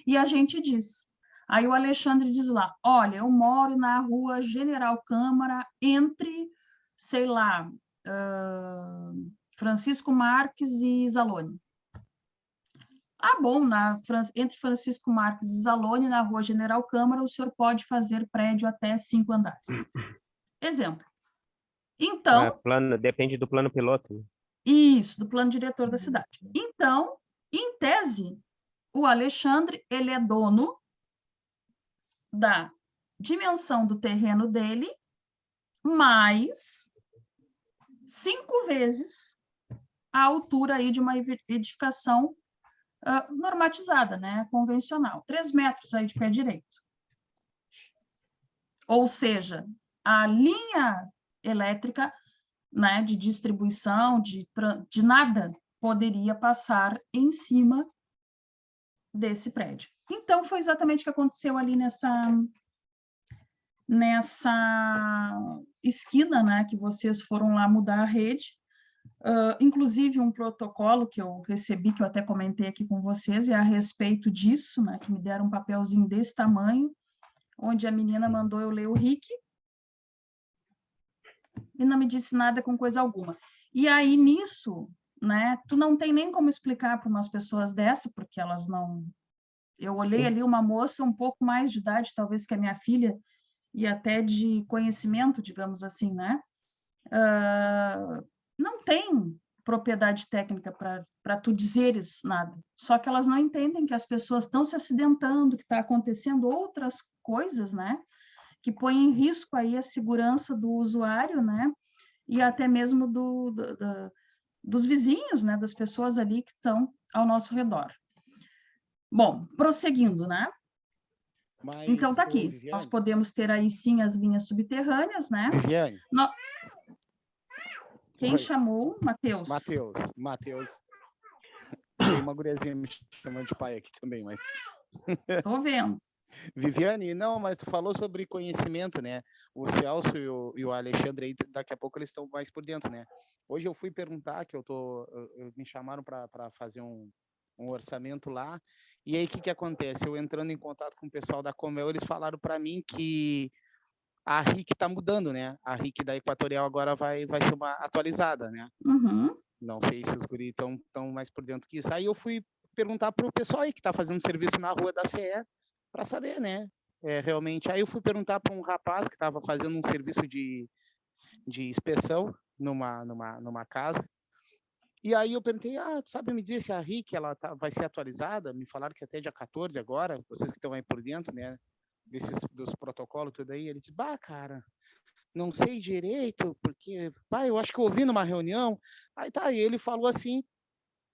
e a gente diz. Aí o Alexandre diz lá, olha, eu moro na rua General Câmara, entre, sei lá, Francisco Marques e Zalone. Ah, bom, entre Francisco Marques e Zalone, na rua General Câmara, o senhor pode fazer prédio até 5 andares. Exemplo. Então, Depende do plano piloto, né? isso, do plano diretor da cidade. Então, em tese, o Alexandre, ele é dono da dimensão do terreno dele, mais 5 vezes a altura aí de uma edificação normatizada, né, convencional. 3 metros aí de pé direito. Ou seja, a linha elétrica, né, de distribuição, de nada, poderia passar em cima desse prédio. Então, foi exatamente o que aconteceu ali nessa esquina, né, que vocês foram lá mudar a rede. Inclusive, um protocolo que eu recebi, que eu até comentei aqui com vocês, é a respeito disso, né, que me deram um papelzinho desse tamanho, onde a menina mandou eu ler o RIC, e não me disse nada com coisa alguma. E aí, nisso, né? Tu não tem nem como explicar para umas pessoas dessa, porque elas não... Eu olhei ali uma moça um pouco mais de idade, talvez que a minha filha, e até de conhecimento, digamos assim, né? Não tem propriedade técnica para tu dizeres nada. Só que elas não entendem que as pessoas estão se acidentando, que está acontecendo outras coisas, né? Que põem em risco aí a segurança do usuário, né? E até mesmo dos vizinhos, né? Das pessoas ali que estão ao nosso redor. Bom, prosseguindo, né? Mas, Então, tá ô, aqui. Viviane, Nós podemos ter aí, sim, as linhas subterrâneas, né? Viviane, Quem oi, chamou? Matheus. Matheus. Tem uma guriazinha me chamando de pai aqui também, mas... Estou vendo. Viviane, não, mas tu falou sobre conhecimento, né? O Celso e o Alexandre aí, daqui a pouco eles estão mais por dentro, né? Hoje eu fui perguntar, que me chamaram para fazer um orçamento lá, e aí o que acontece? Eu entrando em contato com o pessoal da Comel, eles falaram para mim que a RIC está mudando, né? A RIC da Equatorial agora vai ser uma atualizada, né? Uhum. Não sei se os guris estão mais por dentro que isso. Aí eu fui perguntar para o pessoal aí que está fazendo serviço na rua da CE, para saber, né? Realmente. Aí eu fui perguntar para um rapaz que estava fazendo um serviço de inspeção numa casa. E aí eu perguntei, tu sabe me dizer se a RIC vai ser atualizada? Me falaram que até dia 14 agora, vocês que estão aí por dentro, né? Dos protocolos, tudo aí. Ele disse, cara, não sei direito, porque, eu acho que eu ouvi numa reunião. Aí tá, e ele falou assim,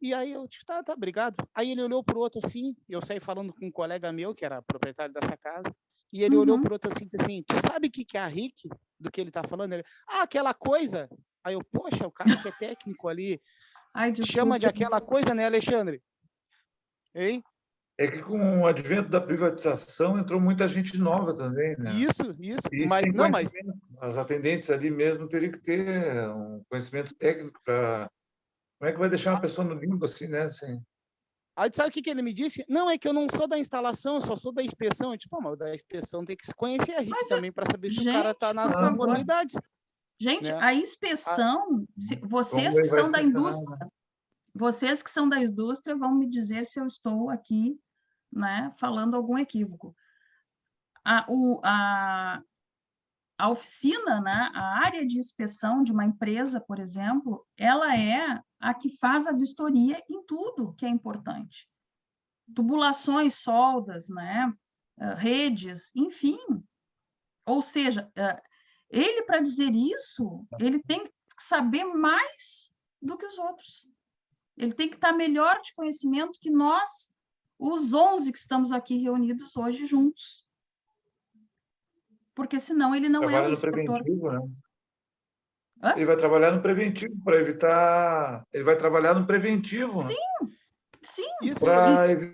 e aí eu disse, tá, obrigado. Aí ele olhou pro outro assim, e eu saí falando com um colega meu, que era proprietário dessa casa, e ele olhou pro outro assim, e disse assim, tu sabe o que é a RIC, do que ele tá falando? Ele, aquela coisa. Aí eu, poxa, o cara que é técnico ali, chama de aquela coisa, né, Alexandre? Hein? É que com o advento da privatização entrou muita gente nova também, né? Isso. E Mas, não, mas... As atendentes ali mesmo teriam que ter um conhecimento técnico para... Como é que vai deixar uma pessoa no limbo assim, né? Assim... Aí sabe o que ele me disse? Não, é que eu não sou da instalação, eu só sou da inspeção. Eu, tipo, mas da inspeção tem que se conhecer a RIC também para saber se o cara está nas conformidades. Gente, né? a inspeção, vocês que são da indústria, vocês que são da indústria vão me dizer se eu estou aqui, né, falando algum equívoco. A oficina, né, a área de inspeção de uma empresa, por exemplo, ela é a que faz a vistoria em tudo que é importante. Tubulações, soldas, né, redes, enfim. Ou seja, ele, para dizer isso, ele tem que saber mais do que os outros. Ele tem que estar melhor de conhecimento que nós, os 11 que estamos aqui reunidos hoje juntos. Porque senão ele não é um inspetor. Preventivo, né? Ele vai trabalhar no preventivo para evitar... Ele vai trabalhar no preventivo. Sim. Isso.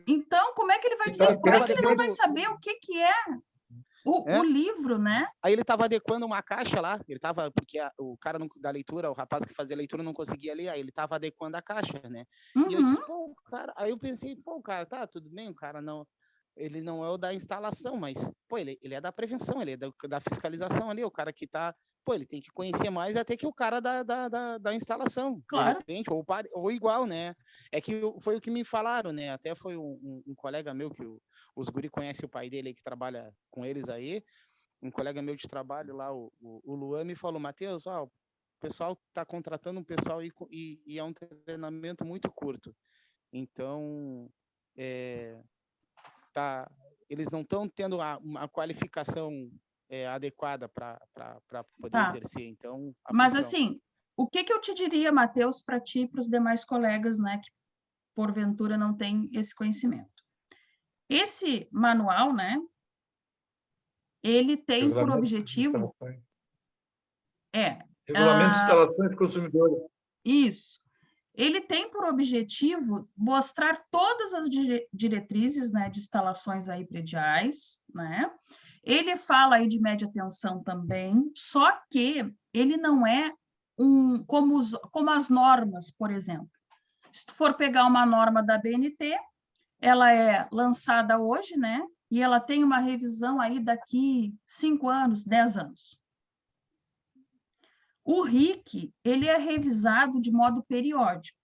Então, como é que ele vai dizer? Como é que ele não vai saber o que é o livro, né? Aí ele estava adequando uma caixa lá, porque o cara da leitura, o rapaz que fazia leitura não conseguia ler, aí ele estava adequando a caixa, né? E eu disse, cara, aí eu pensei, cara, tá, tudo bem, o cara não, ele não é o da instalação, mas, ele é da prevenção, ele é da fiscalização ali, o cara que tá, ele tem que conhecer mais até que o cara da instalação, claro. De repente, ou igual, né? É que foi o que me falaram, né? Até foi um colega meu que os guri conhecem o pai dele que trabalha com eles aí, um colega meu de trabalho lá, o Luan, me falou, Matheus, o pessoal está contratando um pessoal e é um treinamento muito curto. Então, eles não estão tendo uma qualificação adequada para poder exercer. Então, mas assim, o que eu te diria, Matheus, para ti e para os demais colegas, né, que porventura não têm esse conhecimento? Esse manual, né, ele tem por objetivo... Regulamento de instalações de consumidores. Isso. Ele tem por objetivo mostrar todas as diretrizes, né, de instalações aí prediais, né? Ele fala aí de média tensão também, só que ele não é como as normas, por exemplo. Se tu for pegar uma norma da BNT, ela é lançada hoje, né? E ela tem uma revisão aí daqui 5 anos, 10 anos. O RIC, ele é revisado de modo periódico.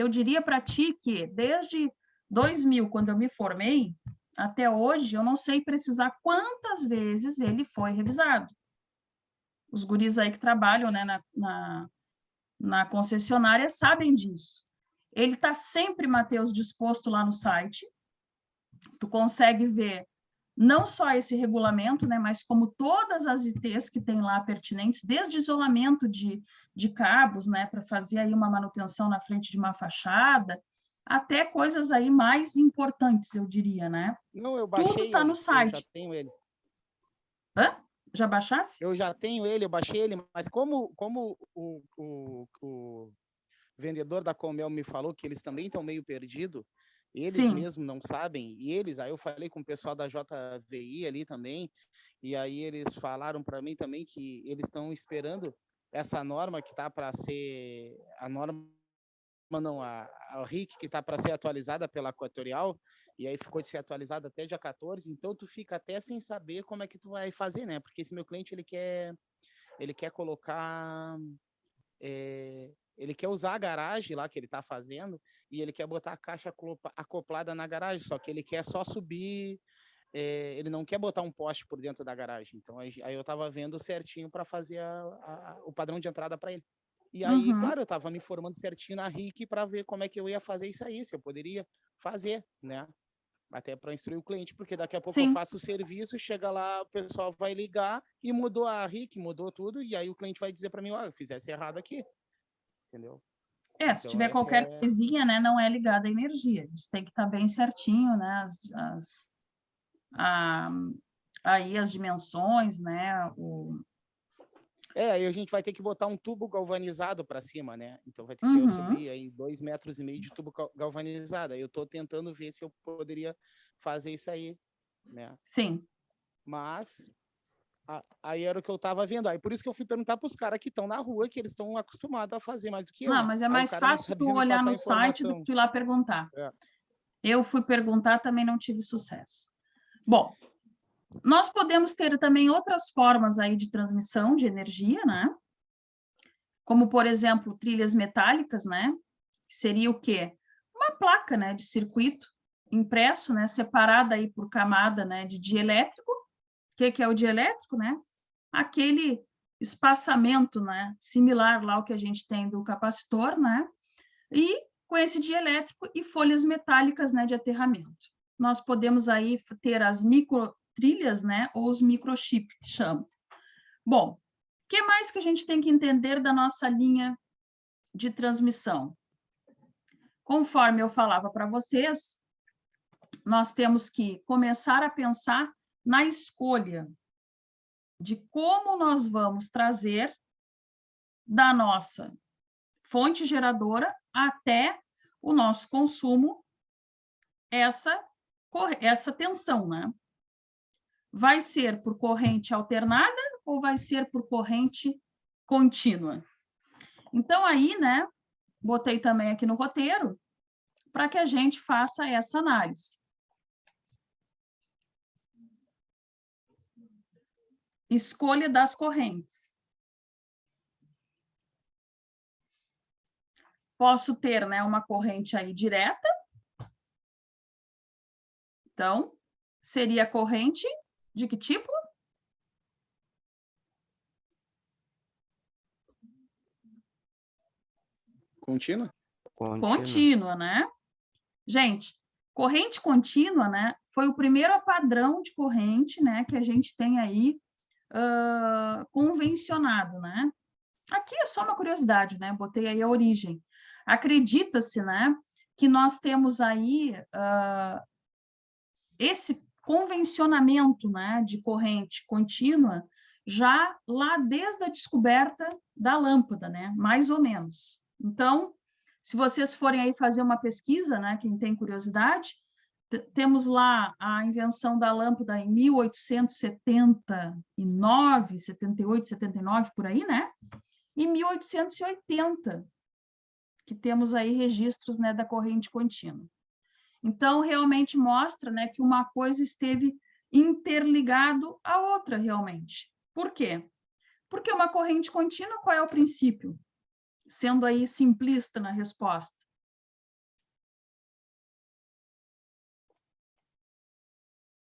eu diria para ti que desde 2000, quando eu me formei, até hoje, eu não sei precisar quantas vezes ele foi revisado. Os guris aí que trabalham, né, na concessionária sabem disso. Ele está sempre, Matheus, disposto lá no site. Tu consegue ver não só esse regulamento, né, mas como todas as ITs que tem lá pertinentes, desde isolamento de cabos, né, para fazer aí uma manutenção na frente de uma fachada, até coisas aí mais importantes, eu diria, né? Não, eu baixei Tudo está no site. Eu já tenho ele. Hã? Já baixasse? Eu já tenho ele, eu baixei ele, mas como o vendedor da Comel me falou que eles também estão meio perdidos, eles Sim. mesmo não sabem, e aí eu falei com o pessoal da JVI ali também, e aí eles falaram para mim também que eles estão esperando essa norma que está para ser, a RIC que está para ser atualizada pela Equatorial, e aí ficou de ser atualizada até dia 14, então tu fica até sem saber como é que tu vai fazer, né? Porque esse meu cliente, ele quer colocar... ele quer usar a garagem lá que ele está fazendo e ele quer botar a caixa acoplada na garagem, só que ele quer só subir, ele não quer botar um poste por dentro da garagem. Então, aí eu estava vendo certinho para fazer o padrão de entrada para ele. E aí, claro, eu estava me informando certinho na RIC para ver como é que eu ia fazer isso aí, se eu poderia fazer, né? Até para instruir o cliente, porque daqui a pouco eu faço o serviço, chega lá, o pessoal vai ligar e mudou a RIC, mudou tudo, e aí o cliente vai dizer para mim, eu fizesse errado aqui. Entendeu? Se Então, tiver qualquer coisinha, né, não é ligada à energia. Isso tem que estar bem certinho, né, aí as dimensões, né, aí a gente vai ter que botar um tubo galvanizado para cima, né? Então vai ter que eu subir aí 2,5 metros de tubo galvanizado. Aí eu estou tentando ver se eu poderia fazer isso aí, né? Sim. Mas aí era o que eu estava vendo. Aí por isso que eu fui perguntar para os caras que estão na rua, que eles estão acostumados a fazer mais do que eu. Não, mas é mais fácil tu olhar no site do que tu ir lá perguntar. Eu fui perguntar, também não tive sucesso. Bom, nós podemos ter também outras formas aí de transmissão de energia, né? Como, por exemplo, trilhas metálicas, né? Que seria o quê? Uma placa, né, de circuito impresso, né, separada aí por camada, né, de dielétrico. O que é o dielétrico, né? Aquele espaçamento, né, similar lá ao que a gente tem do capacitor, né? E com esse dielétrico e folhas metálicas, né, de aterramento. Nós podemos aí ter as microtrilhas, né, ou os microchips, que chamam. Bom, o que mais que a gente tem que entender da nossa linha de transmissão? Conforme eu falava para vocês, nós temos que começar a pensar na escolha de como nós vamos trazer da nossa fonte geradora até o nosso consumo essa tensão, né? Vai ser por corrente alternada ou vai ser por corrente contínua? Então, aí, né, botei também aqui no roteiro para que a gente faça essa análise. Escolha das correntes. Posso ter, né, uma corrente aí direta. Então, seria corrente de que tipo? Contínua? Contínua, né? Gente, corrente contínua, né, foi o primeiro padrão de corrente, né, que a gente tem aí convencionado, né? Aqui é só uma curiosidade, né? Botei aí a origem. Acredita-se, né, que nós temos aí esse convencionamento, né, de corrente contínua já lá desde a descoberta da lâmpada, né, mais ou menos. Então, se vocês forem aí fazer uma pesquisa, né, quem tem curiosidade, temos lá a invenção da lâmpada em 1879, 78, 79, por aí, né? E 1880, que temos aí registros, né, da corrente contínua. Então, realmente mostra, né, que uma coisa esteve interligado à outra, realmente. Por quê? Porque uma corrente contínua, qual é o princípio? Sendo aí simplista na resposta.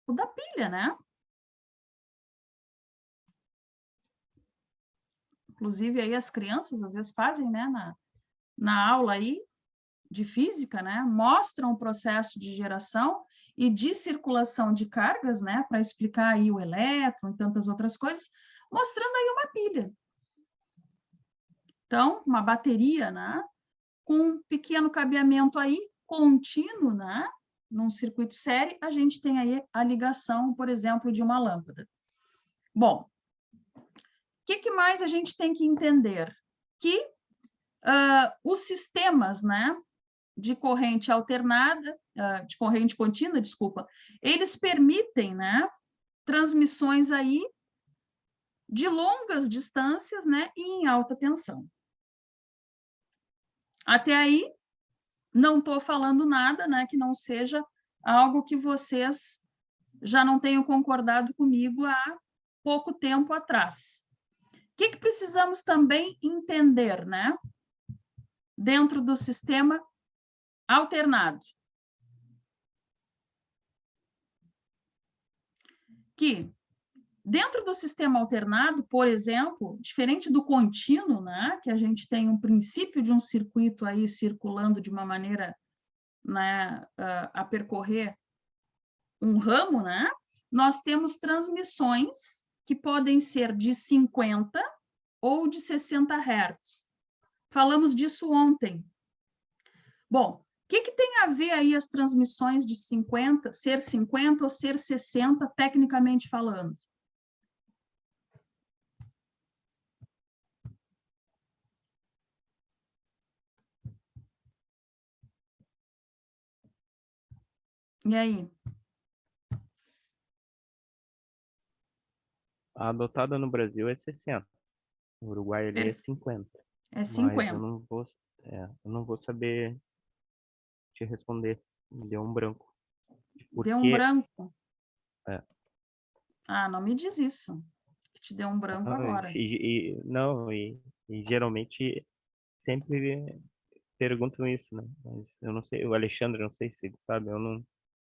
O da pilha, né? Inclusive, aí as crianças às vezes fazem, né, na aula aí de física, né, mostram o processo de geração e de circulação de cargas, né, para explicar aí o elétron e tantas outras coisas, mostrando aí uma pilha. Então, uma bateria, né, com um pequeno cabeamento aí, contínuo, né, num circuito série, a gente tem aí a ligação, por exemplo, de uma lâmpada. Bom, o que mais a gente tem que entender? Que os sistemas, né, de corrente alternada, de corrente contínua, desculpa, eles permitem, né, transmissões aí de longas distâncias, né, e em alta tensão. Até aí, não estou falando nada, né, que não seja algo que vocês já não tenham concordado comigo há pouco tempo atrás. O que precisamos também entender, né, dentro do sistema alternado? Que dentro do sistema alternado, por exemplo, diferente do contínuo, né, que a gente tem um princípio de um circuito aí circulando de uma maneira, né, a percorrer um ramo, né, nós temos transmissões que podem ser de 50 ou de 60 Hz. Falamos disso ontem. Bom, o que tem a ver aí as transmissões de 50, ser 50 ou ser 60, tecnicamente falando? E aí? A adotada no Brasil é 60. No Uruguai ele é 50. É 50. Mas eu não vou saber te responder. Me deu um branco. Deu um branco? É. Ah, não me diz isso. Que te deu um branco agora. E geralmente sempre perguntam isso, né? Mas eu não sei, o Alexandre, não sei se ele sabe, eu não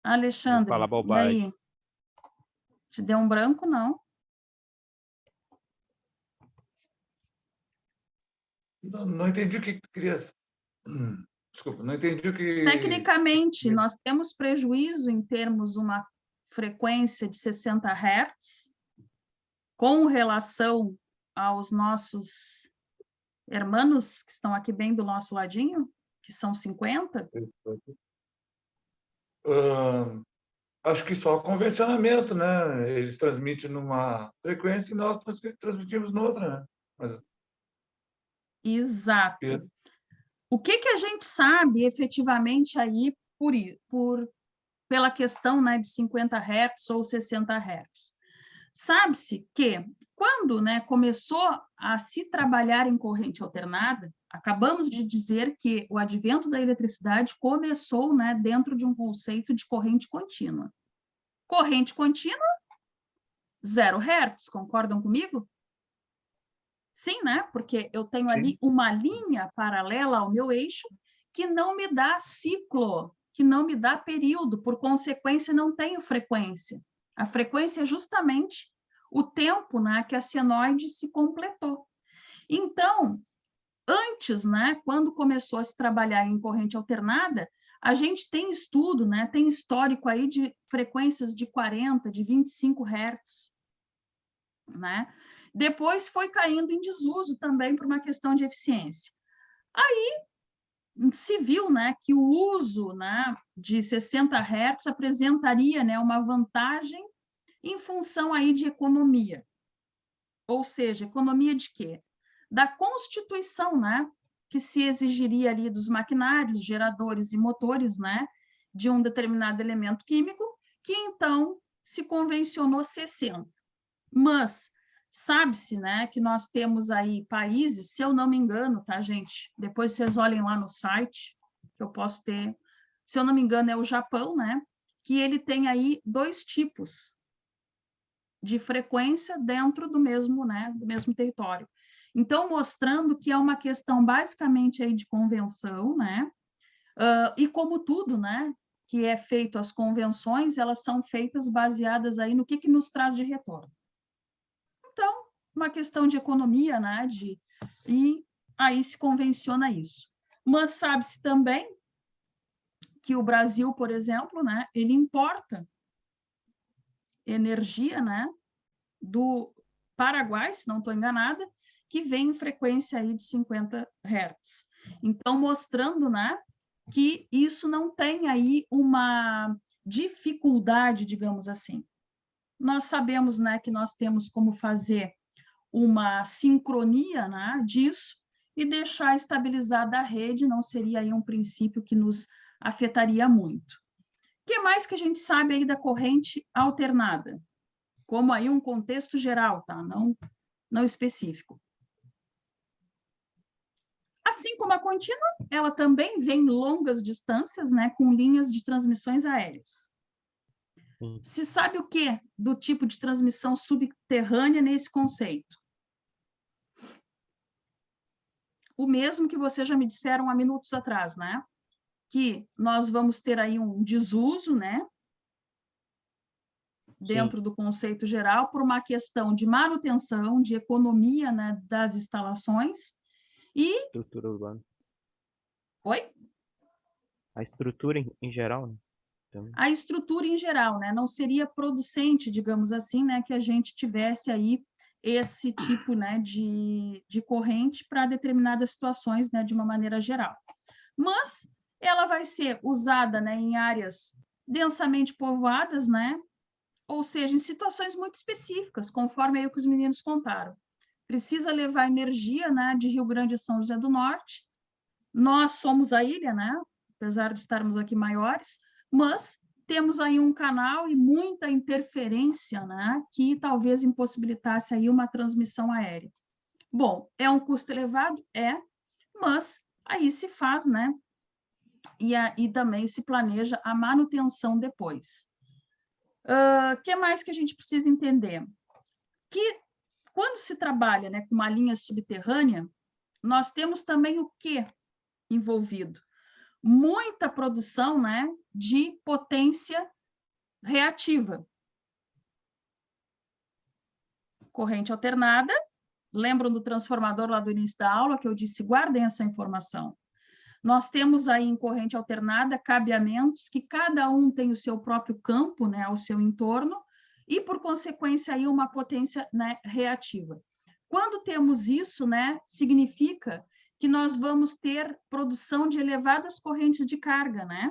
Alexandre, vou falar e bobagem. aí? Te deu um branco, não? Não entendi o que tu queria... Desculpa, não entendi o que... Tecnicamente, nós temos prejuízo em termos uma frequência de 60 Hz com relação aos nossos hermanos que estão aqui bem do nosso ladinho, que são 50? Acho que só convencionamento, né? Eles transmitem numa frequência e nós transmitimos noutra, né? Mas... Exato. O que a gente sabe efetivamente aí pela questão, né, de 50 Hz ou 60 Hz? Sabe-se que quando, né, começou a se trabalhar em corrente alternada, acabamos de dizer que o advento da eletricidade começou, né, dentro de um conceito de corrente contínua. Corrente contínua, 0 Hz, concordam comigo? Sim, né? Porque eu tenho ali uma linha paralela ao meu eixo que não me dá ciclo, que não me dá período, por consequência, não tenho frequência. A frequência é justamente o tempo, né, que a senoide se completou. Então, antes, né, quando começou a se trabalhar em corrente alternada, a gente tem estudo, né, tem histórico aí de frequências de 40, de 25 Hz, né? Depois foi caindo em desuso também por uma questão de eficiência. Aí se viu, né, que o uso, né, de 60 Hz apresentaria, né, uma vantagem em função aí de economia. Ou seja, economia de quê? Da constituição, né, que se exigiria ali dos maquinários, geradores e motores, né, de um determinado elemento químico, que então se convencionou 60. Mas sabe-se, né, que nós temos aí países, se eu não me engano, tá, gente? Depois vocês olhem lá no site, que eu posso ter, se eu não me engano, é o Japão, né, que ele tem aí 2 tipos de frequência dentro do mesmo, né, do mesmo território. Então, mostrando que é uma questão basicamente aí de convenção, né, e como tudo, né, que é feito as convenções, elas são feitas baseadas aí no que nos traz de retorno. Então, uma questão de economia, né? E aí se convenciona isso. Mas sabe-se também que o Brasil, por exemplo, né, ele importa energia, né, do Paraguai, se não estou enganada, que vem em frequência aí de 50 Hz. Então, mostrando, né, que isso não tem aí uma dificuldade, digamos assim. Nós sabemos, né, que nós temos como fazer uma sincronia, né, disso e deixar estabilizada a rede, não seria aí um princípio que nos afetaria muito. O que mais que a gente sabe aí da corrente alternada? Como aí um contexto geral, tá? Não específico. Assim como a contínua, ela também vem longas distâncias, né, com linhas de transmissões aéreas. Se sabe o que do tipo de transmissão subterrânea nesse conceito? O mesmo que vocês já me disseram há minutos atrás, né? Que nós vamos ter aí um desuso, né? Dentro do conceito geral, por uma questão de manutenção, de economia, né, das instalações e... Estrutura urbana. Oi? A estrutura em geral, né? Então... A estrutura em geral, né? Não seria producente, digamos assim, né? Que a gente tivesse aí esse tipo, né, de corrente para determinadas situações, né, de uma maneira geral. Mas ela vai ser usada, né, em áreas densamente povoadas, né? Ou seja, em situações muito específicas, conforme aí o que os meninos contaram. Precisa levar energia, né, de Rio Grande a São José do Norte. Nós somos a ilha, né, apesar de estarmos aqui maiores, mas temos aí um canal e muita interferência, né, que talvez impossibilitasse aí uma transmissão aérea. Bom, é um custo elevado? É, mas aí se faz, né, e também se planeja a manutenção depois. O que mais que a gente precisa entender? Que quando se trabalha, né, com uma linha subterrânea, nós temos também o que envolvido? Muita produção, né, de potência reativa. Corrente alternada, lembram do transformador lá do início da aula, que eu disse, guardem essa informação. Nós temos aí em corrente alternada cabeamentos que cada um tem o seu próprio campo, né, ao seu entorno, e, por consequência, aí uma potência, né, reativa. Quando temos isso, né, significa que nós vamos ter produção de elevadas correntes de carga, né?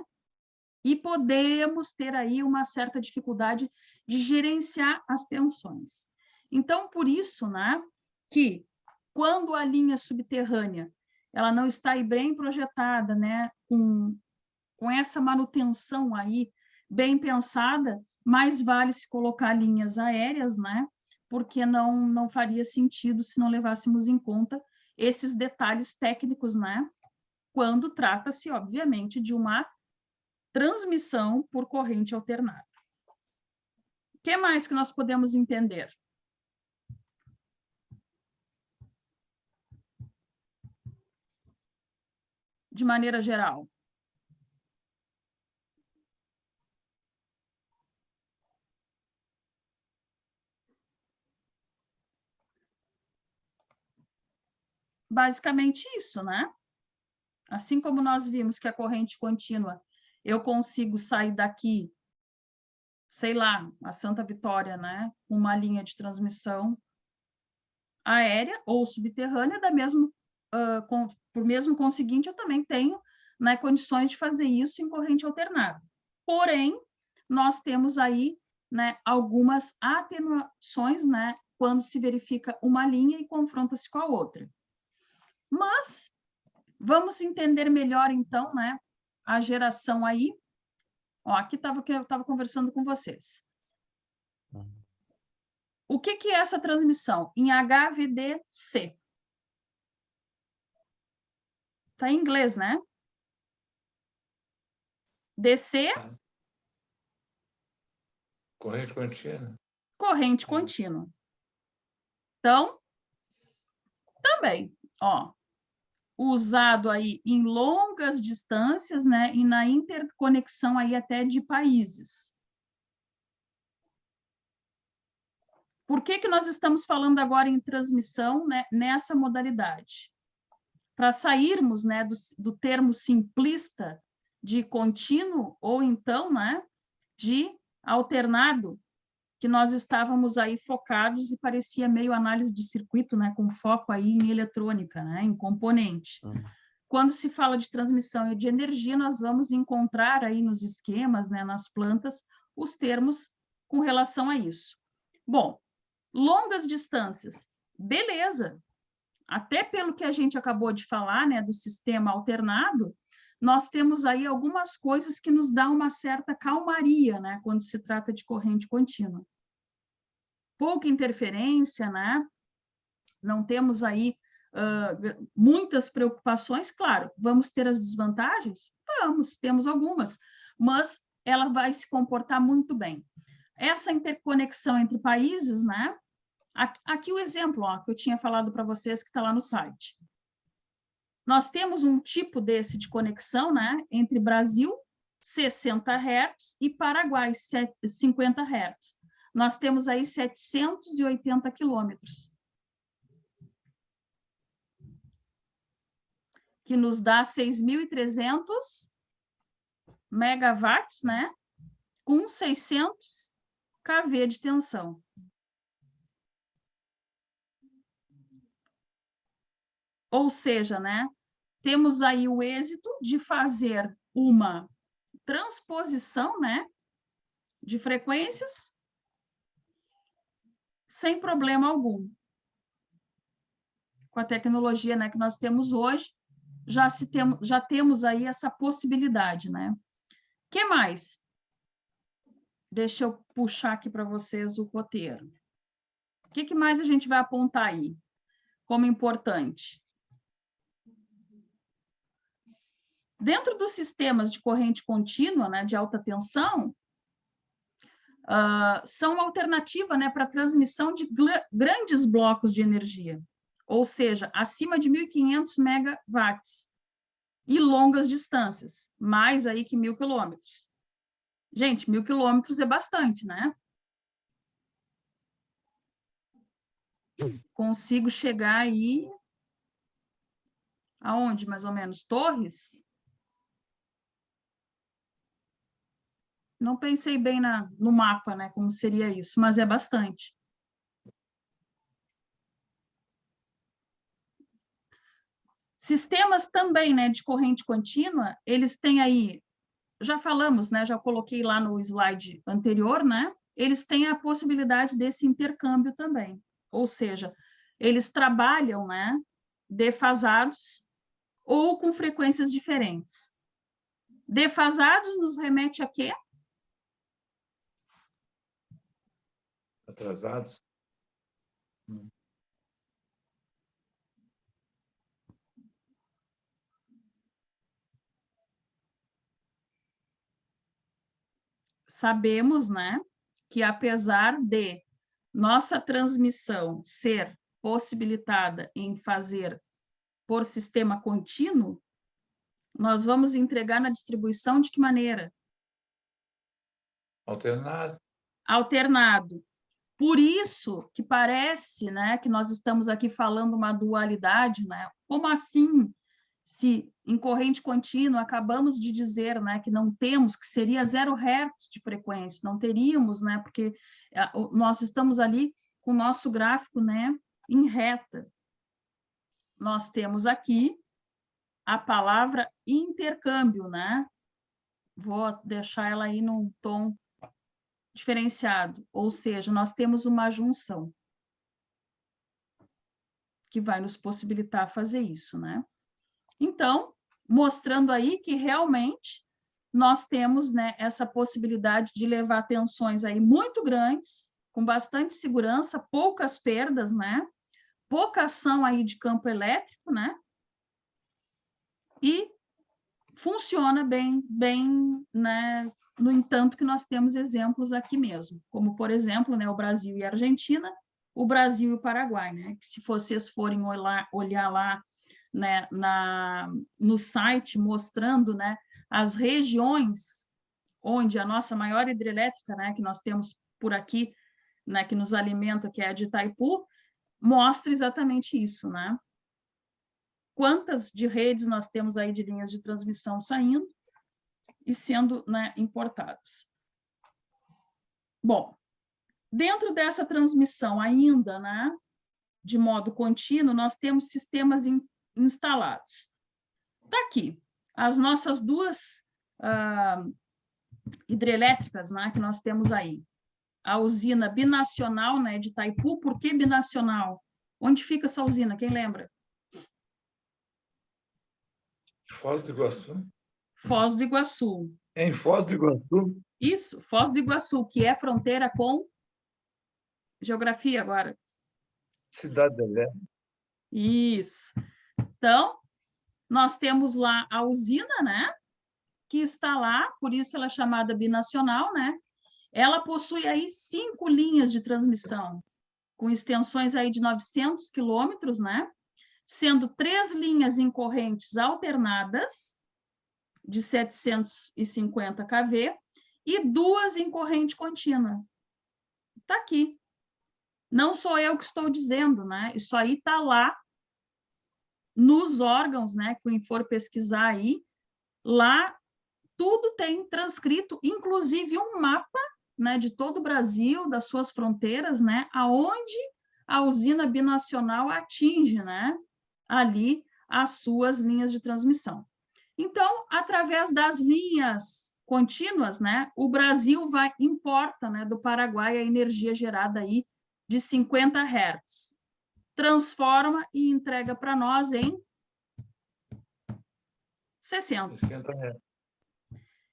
E podemos ter aí uma certa dificuldade de gerenciar as tensões. Então, por isso, né, que quando a linha subterrânea ela não está aí bem projetada, né, com essa manutenção aí bem pensada, mais vale se colocar linhas aéreas, né, porque não faria sentido se não levássemos em conta esses detalhes técnicos, né, quando trata-se, obviamente, de uma transmissão por corrente alternada. O que mais que nós podemos entender? De maneira geral. Basicamente isso, né? Assim como nós vimos que a corrente contínua, eu consigo sair daqui, sei lá, a Santa Vitória, né? Uma linha de transmissão aérea ou subterrânea, por mesmo conseguinte, eu também tenho, né, condições de fazer isso em corrente alternada. Porém, nós temos aí, né, algumas atenuações, né, quando se verifica uma linha e confronta-se com a outra. Mas vamos entender melhor, então, né, a geração aí. Ó, aqui estava que eu estava conversando com vocês. O que é essa transmissão? Em HVDC. Está em inglês, né? DC. Corrente contínua. Corrente contínua. Então, também, ó, usado aí em longas distâncias, né, e na interconexão aí até de países. Por que nós estamos falando agora em transmissão, né, nessa modalidade? Para sairmos, né, do termo simplista de contínuo ou então, né, de alternado, que nós estávamos aí focados e parecia meio análise de circuito, né, com foco aí em eletrônica, né, em componente. Quando se fala de transmissão e de energia, nós vamos encontrar aí nos esquemas, né, nas plantas, os termos com relação a isso. Bom, longas distâncias, beleza. Até pelo que a gente acabou de falar, né, do sistema alternado, nós temos aí algumas coisas que nos dão uma certa calmaria, né, quando se trata de corrente contínua. Pouca interferência, né? Não temos aí muitas preocupações, claro, vamos ter as desvantagens? Vamos, temos algumas, mas ela vai se comportar muito bem. Essa interconexão entre países, né? Aqui o exemplo, ó, que eu tinha falado para vocês, que está lá no site. Nós temos um tipo desse de conexão, né, entre Brasil, 60 Hz, e Paraguai, 50 Hz. Nós temos aí 780 quilômetros, que nos dá 6.300 megawatts, né, com 600 kV de tensão. Ou seja, né, temos aí o êxito de fazer uma transposição, né, de frequências sem problema algum. Com a tecnologia, né, que nós temos hoje, já temos aí essa possibilidade, né? O que mais? Deixa eu puxar aqui para vocês o roteiro. O que mais a gente vai apontar aí como importante? Dentro dos sistemas de corrente contínua, né, de alta tensão, são uma alternativa, né, para a transmissão de grandes blocos de energia, ou seja, acima de 1.500 megawatts e longas distâncias, mais aí que 1.000 quilômetros. Gente, 1.000 quilômetros é bastante, né? Consigo chegar aí aonde, mais ou menos? Torres? Não pensei bem no mapa, né, como seria isso, mas é bastante. Sistemas também, né, de corrente contínua, eles têm aí, já falamos, né, já coloquei lá no slide anterior, né, eles têm a possibilidade desse intercâmbio também, ou seja, eles trabalham, né, defasados ou com frequências diferentes. Defasados nos remete a quê? Atrasados. Sabemos, né, que apesar de nossa transmissão ser possibilitada em fazer por sistema contínuo, nós vamos entregar na distribuição de que maneira? Alternado. Alternado. Por isso que parece, né, que nós estamos aqui falando uma dualidade, né? Como assim? Se em corrente contínua acabamos de dizer, né, que não temos, que seria 0 Hz de frequência, não teríamos, né, porque nós estamos ali com o nosso gráfico, né, em reta. Nós temos aqui a palavra intercâmbio, né? Vou deixar ela aí num tom diferenciado, ou seja, nós temos uma junção que vai nos possibilitar fazer isso, né? Então, mostrando aí que realmente nós temos, né, essa possibilidade de levar tensões aí muito grandes, com bastante segurança, poucas perdas, né? Pouca ação aí de campo elétrico, né? E funciona bem, né? No entanto, que nós temos exemplos aqui mesmo, como, por exemplo, né, o Brasil e a Argentina, o Brasil e o Paraguai, né? Que se vocês forem olhar lá né, no site, mostrando, né, as regiões onde a nossa maior hidrelétrica, né, que nós temos por aqui, né, que nos alimenta, que é a de Itaipu, mostra exatamente isso, né? Quantas de redes nós temos aí de linhas de transmissão saindo e sendo, né, importadas. Bom, dentro dessa transmissão ainda, né, de modo contínuo, nós temos sistemas instalados. Está aqui, as nossas duas hidrelétricas, né, que nós temos aí. A usina binacional, né, de Itaipu. Por que binacional? Onde fica essa usina? Quem lembra? Foz do Iguaçu. Foz do Iguaçu. É em Foz do Iguaçu? Isso, Foz do Iguaçu, que é fronteira com... Geografia agora. Cidade Belém. Isso. Então, nós temos lá a usina, né, que está lá, por isso ela é chamada binacional, né? Ela possui aí 5 linhas de transmissão, com extensões aí de 900 quilômetros, né? Sendo 3 linhas em correntes alternadas, de 750 kV, e 2 em corrente contínua. Está aqui. Não sou eu que estou dizendo, né? Isso aí está lá nos órgãos, né? Quem for pesquisar aí, lá tudo tem transcrito, inclusive um mapa, né, de todo o Brasil, das suas fronteiras, né, aonde a usina binacional atinge, né, ali as suas linhas de transmissão. Então, através das linhas contínuas, né, o Brasil importa, né, do Paraguai a energia gerada aí de 50 Hz, transforma e entrega para nós em 60. 60 Hz.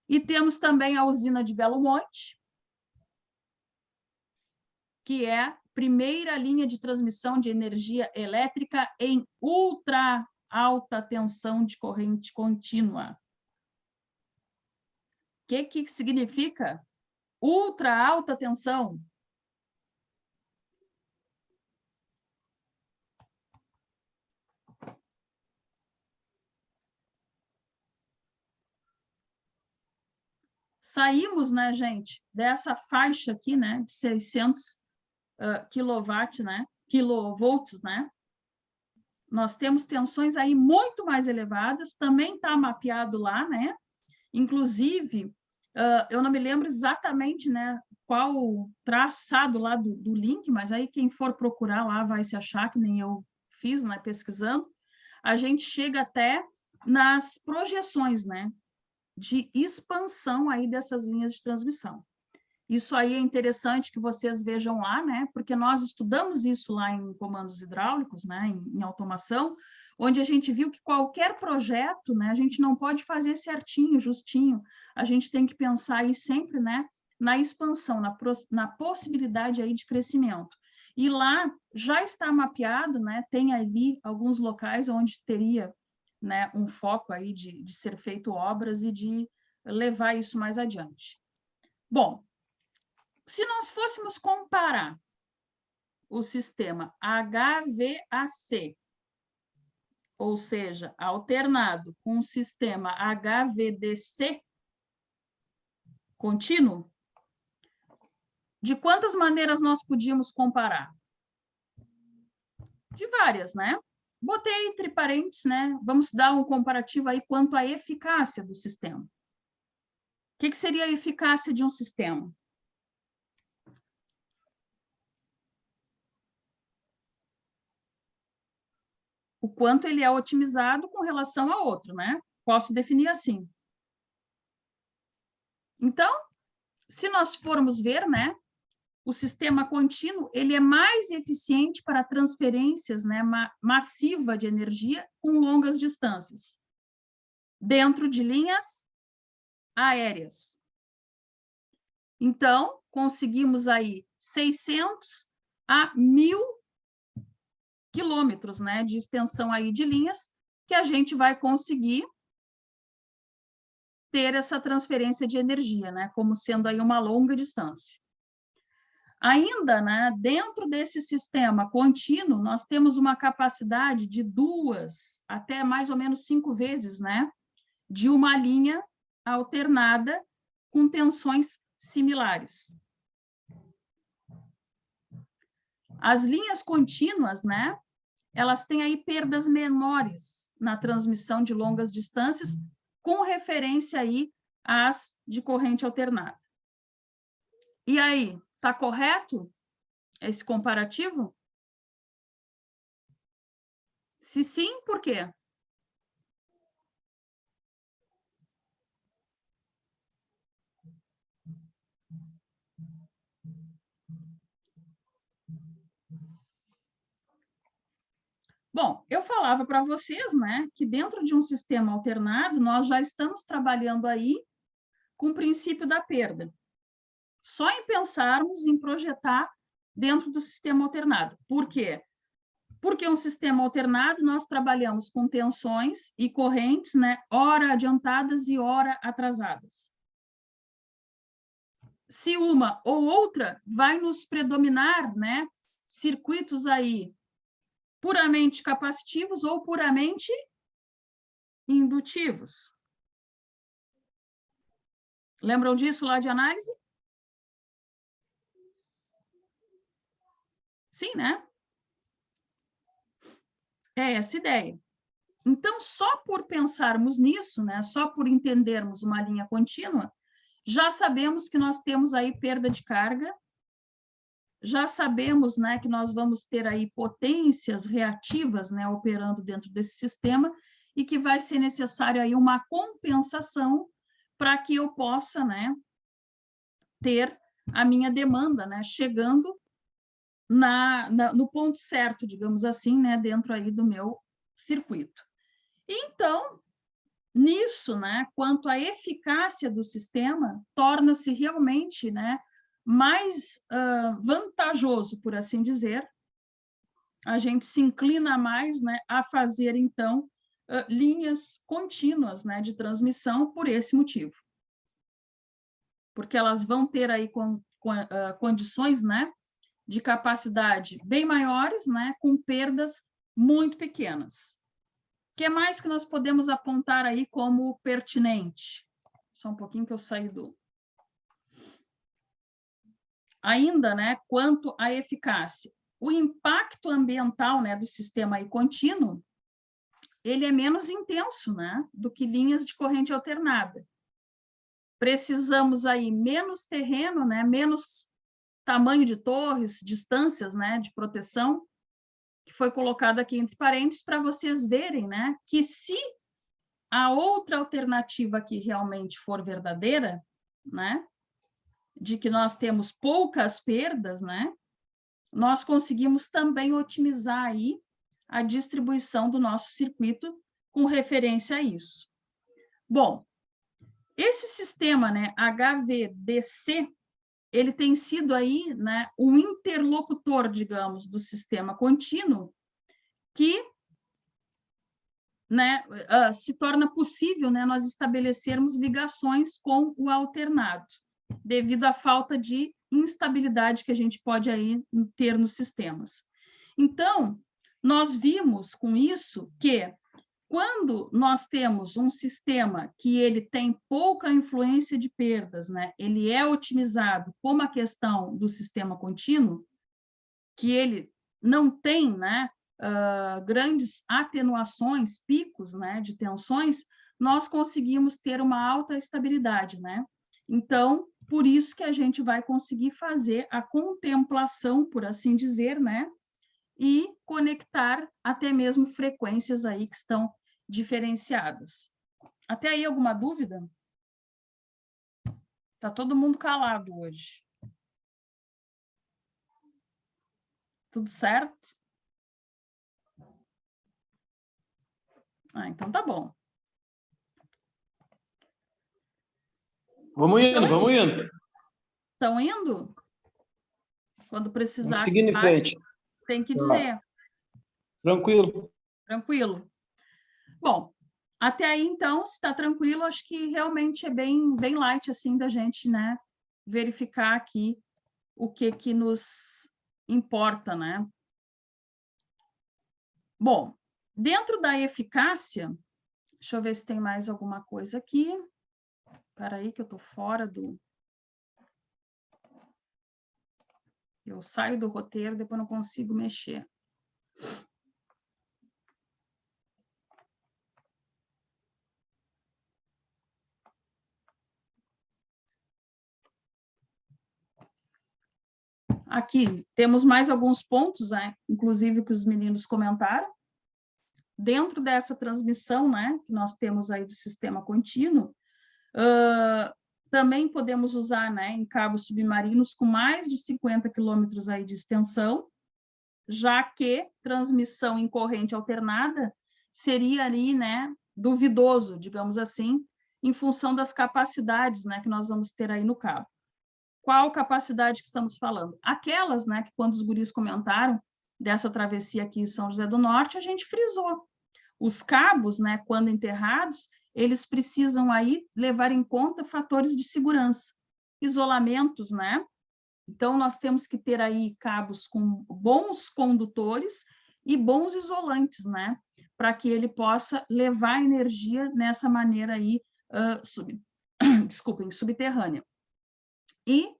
E temos também a usina de Belo Monte, que é a primeira linha de transmissão de energia elétrica em ultra alta tensão de corrente contínua. O que significa ultra alta tensão? Saímos, né, gente, dessa faixa aqui, né, de 600 kilovolts, né? Nós temos tensões aí muito mais elevadas, também está mapeado lá, né? Inclusive, eu não me lembro exatamente, né, qual traçado lá do link, mas aí quem for procurar lá vai se achar, que nem eu fiz, né, pesquisando. A gente chega até nas projeções, né, de expansão aí dessas linhas de transmissão. Isso aí é interessante que vocês vejam lá, né? Porque nós estudamos isso lá em comandos hidráulicos, né? Em automação, onde a gente viu que qualquer projeto, né? A gente não pode fazer certinho, justinho. A gente tem que pensar aí sempre, né? Na expansão, na possibilidade aí de crescimento. E lá já está mapeado, né? Tem ali alguns locais onde teria, né, um foco aí de ser feito obras e de levar isso mais adiante. Bom, se nós fôssemos comparar o sistema HVAC, ou seja, alternado com o sistema HVDC contínuo, de quantas maneiras nós podíamos comparar? De várias, né? Botei entre parênteses, né? Vamos dar um comparativo aí quanto à eficácia do sistema. O que seria a eficácia de um sistema? O quanto ele é otimizado com relação a outro, né? Posso definir assim. Então, se nós formos ver, né, o sistema contínuo, ele é mais eficiente para transferências, né, massiva de energia com longas distâncias, dentro de linhas aéreas. Então, conseguimos aí 600 a 1.000 quilômetros, né, de extensão aí de linhas, que a gente vai conseguir ter essa transferência de energia, né, como sendo aí uma longa distância. Ainda, né, dentro desse sistema contínuo, nós temos uma capacidade de 2 até mais ou menos 5 vezes, né, de uma linha alternada com tensões similares. As linhas contínuas, né, elas têm aí perdas menores na transmissão de longas distâncias, com referência aí às de corrente alternada. E aí, está correto esse comparativo? Se sim, por quê? Bom, eu falava para vocês, né, que dentro de um sistema alternado, nós já estamos trabalhando aí com o princípio da perda. Só em pensarmos em projetar dentro do sistema alternado. Por quê? Porque um sistema alternado, nós trabalhamos com tensões e correntes, né, ora adiantadas e ora atrasadas. Se uma ou outra vai nos predominar, né, circuitos aí puramente capacitivos ou puramente indutivos. Lembram disso lá de análise? Sim, né? É essa ideia. Então, só por pensarmos nisso, né, só por entendermos uma linha contínua, já sabemos que nós temos aí perda de carga, já sabemos, né, que nós vamos ter aí potências reativas, né, operando dentro desse sistema e que vai ser necessário aí uma compensação para que eu possa, né, ter a minha demanda, né, chegando no ponto certo, digamos assim, né, dentro aí do meu circuito. Então, nisso, né, quanto à eficácia do sistema, torna-se realmente, né, mais vantajoso, por assim dizer, a gente se inclina mais, né, a fazer, então, linhas contínuas, né, de transmissão por esse motivo. Porque elas vão ter aí condições, né, de capacidade bem maiores, né, com perdas muito pequenas. O que mais que nós podemos apontar aí como pertinente? Só um pouquinho que eu saí do... Ainda, né, quanto à eficácia. O impacto ambiental, né, do sistema aí contínuo, ele é menos intenso, né, do que linhas de corrente alternada. Precisamos aí menos terreno, né, menos tamanho de torres, distâncias, né, de proteção, que foi colocado aqui entre parênteses para vocês verem, né, que se a outra alternativa aqui realmente for verdadeira, né, de que nós temos poucas perdas, né, nós conseguimos também otimizar aí a distribuição do nosso circuito com referência a isso. Bom, esse sistema, né, HVDC, ele tem sido aí, né, um interlocutor, digamos, do sistema contínuo, que, né, se torna possível, né, nós estabelecermos ligações com o alternado, devido à falta de instabilidade que a gente pode aí ter nos sistemas. Então, nós vimos com isso que, quando nós temos um sistema que ele tem pouca influência de perdas, né, ele é otimizado, como a questão do sistema contínuo, que ele não tem, né, grandes atenuações, picos, né, de tensões, nós conseguimos ter uma alta estabilidade, né? Então, por isso que a gente vai conseguir fazer a contemplação, por assim dizer, né, e conectar até mesmo frequências aí que estão diferenciadas. Até aí, alguma dúvida? Tá todo mundo calado hoje. Tudo certo? Ah, então tá bom. Vamos indo, Então, vamos indo. Estão indo? Quando precisar, Vamos seguindo em frente. tem que dizer. Tranquilo. Tranquilo. Bom, até aí, então, se está tranquilo, acho que realmente é bem light, assim, da gente, né, verificar aqui o que nos importa, né? Bom, dentro da eficácia, deixa eu ver se tem mais alguma coisa aqui. Espera aí que eu estou fora do... Eu saio do roteiro, depois não consigo mexer. Aqui temos mais alguns pontos, né? Inclusive que os meninos comentaram. Dentro dessa transmissão, né, que nós temos aí do sistema contínuo, também podemos usar, né, em cabos submarinos com mais de 50 quilômetros aí de extensão, já que transmissão em corrente alternada seria ali, né, duvidoso, digamos assim, em função das capacidades, né, que nós vamos ter aí no cabo. Qual capacidade que estamos falando? Aquelas, né, que quando os guris comentaram dessa travessia aqui em São José do Norte, a gente frisou. Os cabos, né, quando enterrados, eles precisam aí levar em conta fatores de segurança, isolamentos, né? Então, nós temos que ter aí cabos com bons condutores e bons isolantes, né? Para que ele possa levar energia nessa maneira aí, desculpem, subterrânea. E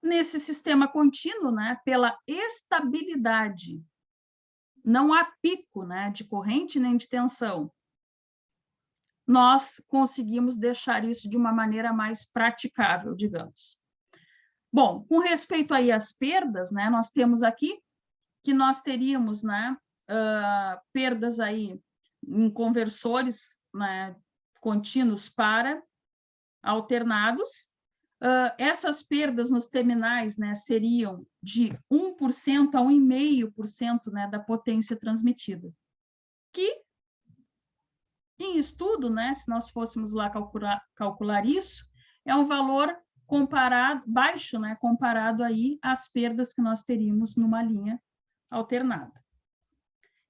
nesse sistema contínuo, né, pela estabilidade, não há pico, né, de corrente nem de tensão, nós conseguimos deixar isso de uma maneira mais praticável, digamos. Bom, com respeito aí às perdas, né, nós temos aqui que nós teríamos, né, perdas aí em conversores, né, contínuos para alternados. Essas perdas nos terminais, né, seriam de 1% a 1,5%, né, da potência transmitida, que, em estudo, né, se nós fôssemos lá calcular isso, é um valor baixo, né, comparado aí às perdas que nós teríamos numa linha alternada.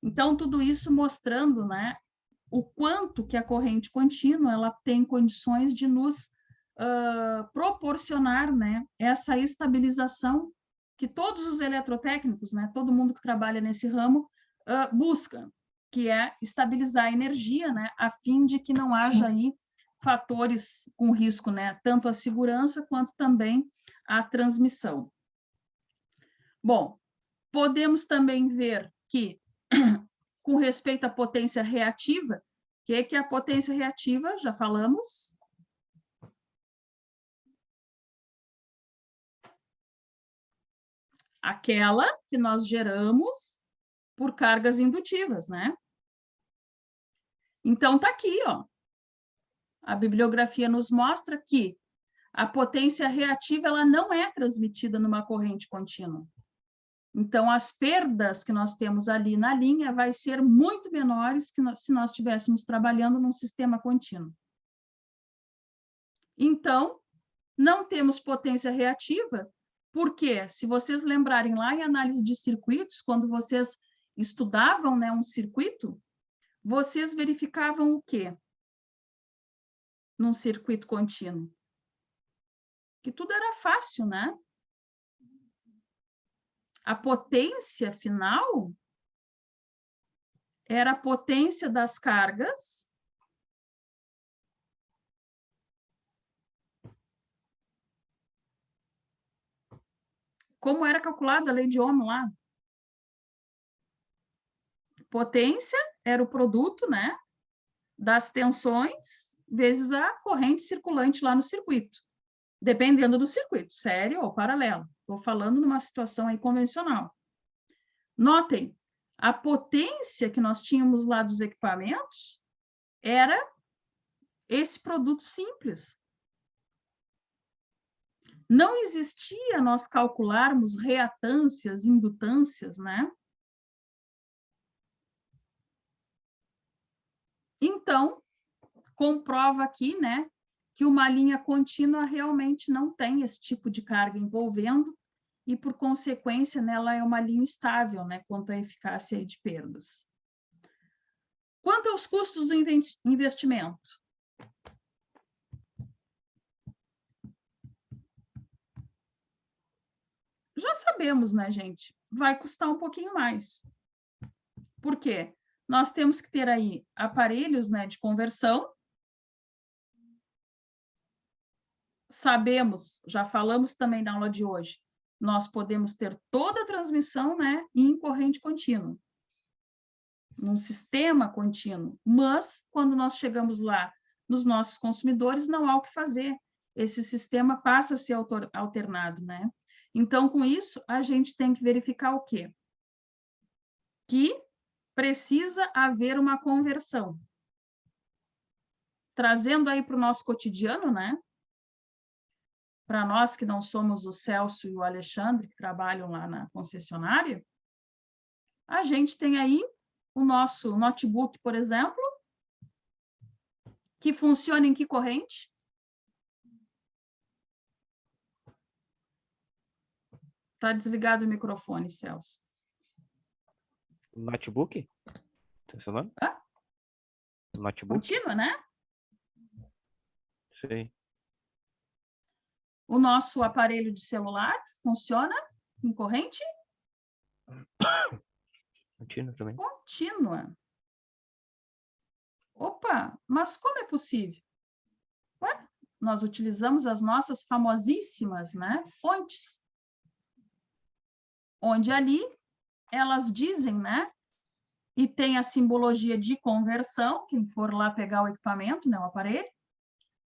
Então, tudo isso mostrando, né, o quanto que a corrente contínua ela tem condições de nos proporcionar, né, essa estabilização que todos os eletrotécnicos, né, todo mundo que trabalha nesse ramo, busca, que é estabilizar a energia, né, a fim de que não haja aí fatores com risco, né, tanto à segurança quanto também à transmissão. Bom, podemos também ver que, com respeito à potência reativa, o que é a potência reativa? Já falamos. Aquela que nós geramos por cargas indutivas, né? Então, está aqui, ó. A bibliografia nos mostra que a potência reativa ela não é transmitida numa corrente contínua. Então, as perdas que nós temos ali na linha vai ser muito menores que se nós estivéssemos trabalhando num sistema contínuo. Então, não temos potência reativa, porque, se vocês lembrarem lá em análise de circuitos, quando vocês estudavam, né, um circuito, vocês verificavam o quê? Num circuito contínuo? Que tudo era fácil, né? A potência final era a potência das cargas como era calculada a lei de Ohm lá. Potência era o produto, né, das tensões vezes a corrente circulante lá no circuito, dependendo do circuito, sério ou paralelo. Estou falando numa situação aí convencional. Notem, a potência que nós tínhamos lá dos equipamentos era esse produto simples. Não existia nós calcularmos reatâncias, indutâncias, né? Então, comprova aqui, né, que uma linha contínua realmente não tem esse tipo de carga envolvendo e, por consequência, né, ela é uma linha estável, né, quanto à eficácia aí de perdas. Quanto aos custos do investimento? já sabemos, né, gente? Vai custar um pouquinho mais. Por quê? Nós temos que ter aí aparelhos, né, de conversão. Sabemos, já falamos também na aula de hoje, nós podemos ter toda a transmissão, né, em corrente contínua, num sistema contínuo, mas quando nós chegamos lá nos nossos consumidores, não há o que fazer. Esse sistema passa a ser alternado, né? Então, com isso, a gente tem que verificar o quê? Que precisa haver uma conversão. Trazendo aí para o nosso cotidiano, né? Para nós que não somos o Celso e o Alexandre, que trabalham lá na concessionária, a gente tem aí o nosso notebook, por exemplo, que funciona em que corrente? Está desligado o microfone, Celso. Notebook? Funcionando? Hã? Notebook? Contínua, né? Sim. O nosso aparelho de celular funciona em corrente? Contínua também. Contínua. Opa, mas como é possível? Ué, nós utilizamos as nossas famosíssimas, né, fontes, onde ali elas dizem, né, e tem a simbologia de conversão, quem for lá pegar o equipamento, né, o aparelho,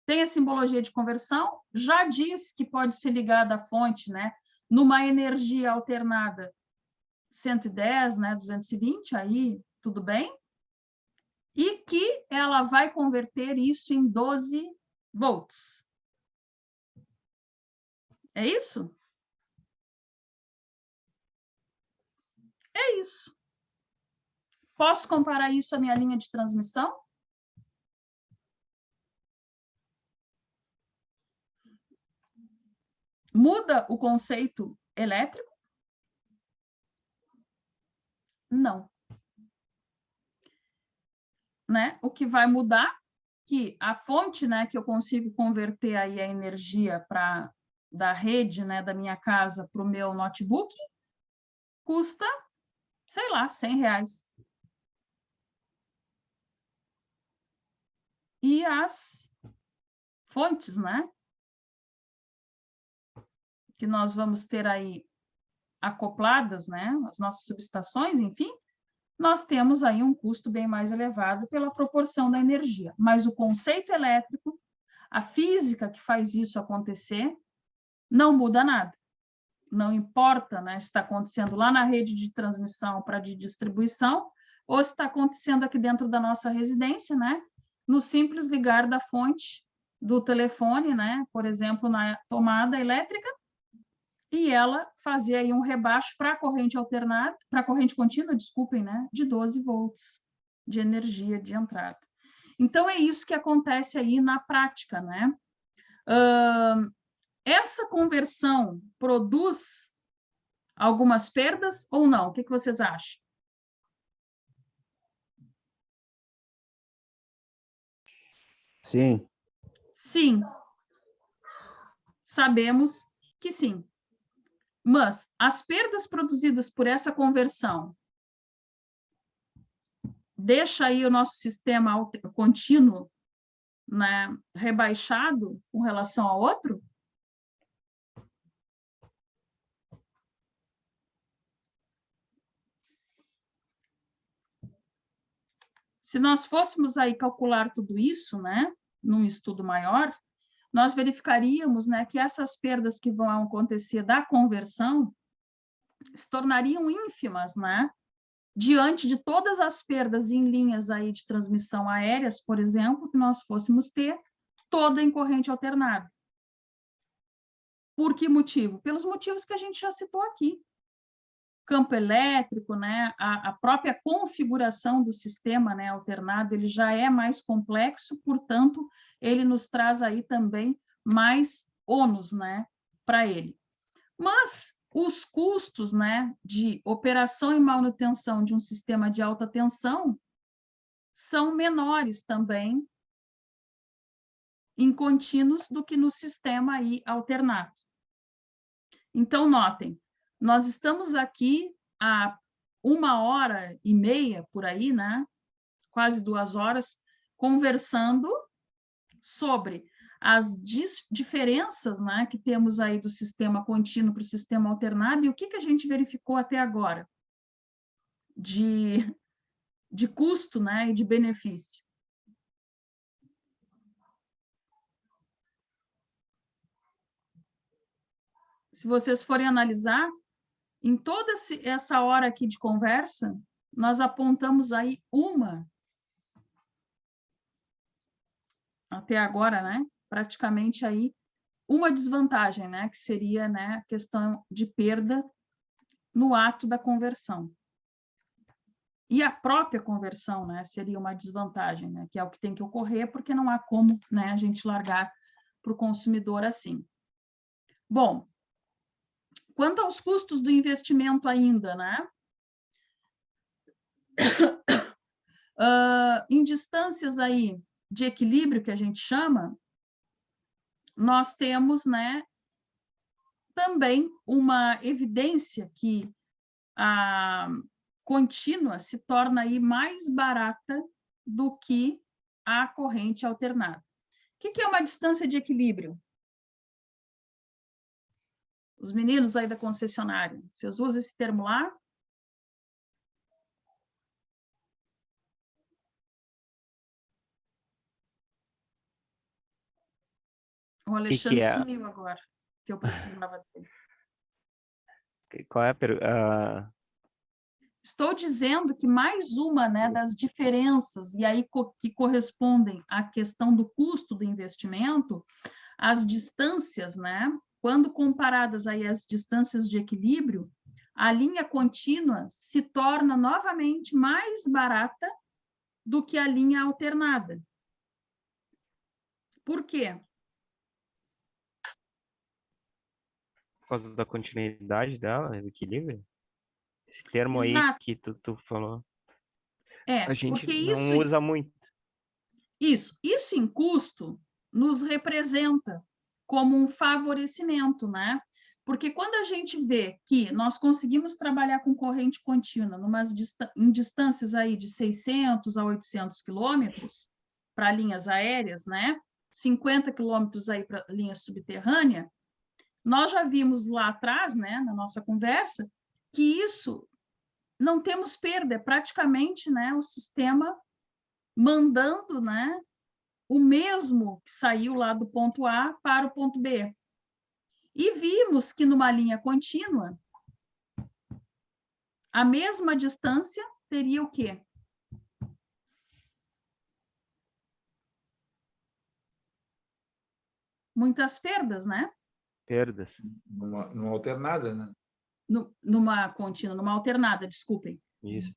tem a simbologia de conversão, já diz que pode ser ligada à fonte, né, numa energia alternada 110, né, 220, aí tudo bem, e que ela vai converter isso em 12 volts. É isso? É isso. Posso comparar isso à minha linha de transmissão? Muda o conceito elétrico? Não. Né? O que vai mudar que a fonte, né, que eu consigo converter aí a energia da rede, né, da minha casa para o meu notebook, custa, sei lá, R$100. E as fontes, né, que nós vamos ter aí acopladas, né, as nossas subestações, enfim, nós temos aí um custo bem mais elevado pela proporção da energia. Mas o conceito elétrico, a física que faz isso acontecer, não muda nada. Não importa, né, se está acontecendo lá na rede de transmissão para de distribuição, ou se está acontecendo aqui dentro da nossa residência, né, no simples ligar da fonte do telefone, né, por exemplo, na tomada elétrica, e ela fazia aí um rebaixo para a corrente alternada, para a corrente contínua, desculpem, né, de 12 volts de energia de entrada. Então, é isso que acontece aí na prática, né? Essa conversão produz algumas perdas ou não? O que vocês acham? Sim. Sim. Sabemos que sim. Mas as perdas produzidas por essa conversão deixa aí o nosso sistema contínuo, né, rebaixado com relação ao outro? Se nós fôssemos aí calcular tudo isso, né, num estudo maior, nós verificaríamos, né, que essas perdas que vão acontecer da conversão se tornariam ínfimas, né, diante de todas as perdas em linhas aí de transmissão aéreas, por exemplo, que nós fôssemos ter toda em corrente alternada. Por que motivo? Pelos motivos que a gente já citou aqui. Campo elétrico, né, a própria configuração do sistema, né, alternado, ele já é mais complexo, portanto, ele nos traz aí também mais ônus, né, para ele. Mas os custos, né, de operação e manutenção de um sistema de alta tensão são menores também em contínuos do que no sistema aí alternado. Então, notem, nós estamos aqui há 1h30, por aí, né? Quase 2 horas, conversando sobre as diferenças, né, que temos aí do sistema contínuo para o sistema alternado e o que a gente verificou até agora de custo, né, e de benefício. Se vocês forem analisar, em toda essa hora aqui de conversa, nós apontamos aí até agora, né, praticamente aí, uma desvantagem, né, que seria, né, a questão de perda no ato da conversão. E a própria conversão, né, seria uma desvantagem, né, que é o que tem que ocorrer, porque não há como, né, a gente largar para o consumidor assim. Bom, quanto aos custos do investimento ainda, né, em distâncias aí de equilíbrio, que a gente chama, nós temos, né, também uma evidência que a contínua se torna aí mais barata do que a corrente alternada. O que é uma distância de equilíbrio? Os meninos aí da concessionária, vocês usam esse termo lá? O Alexandre sumiu agora, que eu precisava dele. Qual é a pergunta? Estou dizendo que mais uma, né, das diferenças, e aí que correspondem à questão do custo do investimento, as distâncias, né, quando comparadas aí às distâncias de equilíbrio, a linha contínua se torna novamente mais barata do que a linha alternada. Por quê? Por causa da continuidade dela, do equilíbrio? Esse termo Exato. aí que tu falou. É, a gente porque não usa muito. Isso em custo nos representa como um favorecimento, né? Porque quando a gente vê que nós conseguimos trabalhar com corrente contínua em distâncias aí de 600 a 800 quilômetros para linhas aéreas, né? 50 quilômetros aí para linha subterrânea, nós já vimos lá atrás, né, na nossa conversa, que isso não temos perda, é praticamente, né, o sistema mandando, né, o mesmo que saiu lá do ponto A para o ponto B. E vimos que numa linha contínua, a mesma distância teria o quê? Muitas perdas, né? Perdas. Numa alternada, né? Numa contínua, numa alternada, desculpem. Isso.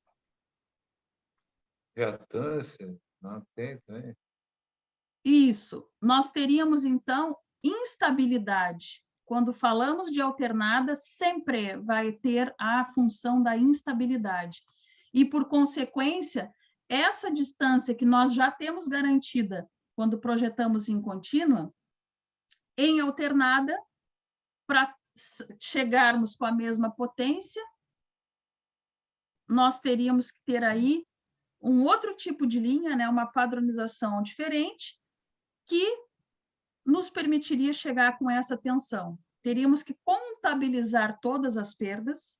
Reatância, não tem. Isso. Nós teríamos, então, instabilidade. Quando falamos de alternada, sempre vai ter a função da instabilidade. E, por consequência, essa distância que nós já temos garantida quando projetamos em contínua, em alternada, para chegarmos com a mesma potência, nós teríamos que ter aí um outro tipo de linha, né, uma padronização diferente, que nos permitiria chegar com essa tensão. Teríamos que contabilizar todas as perdas.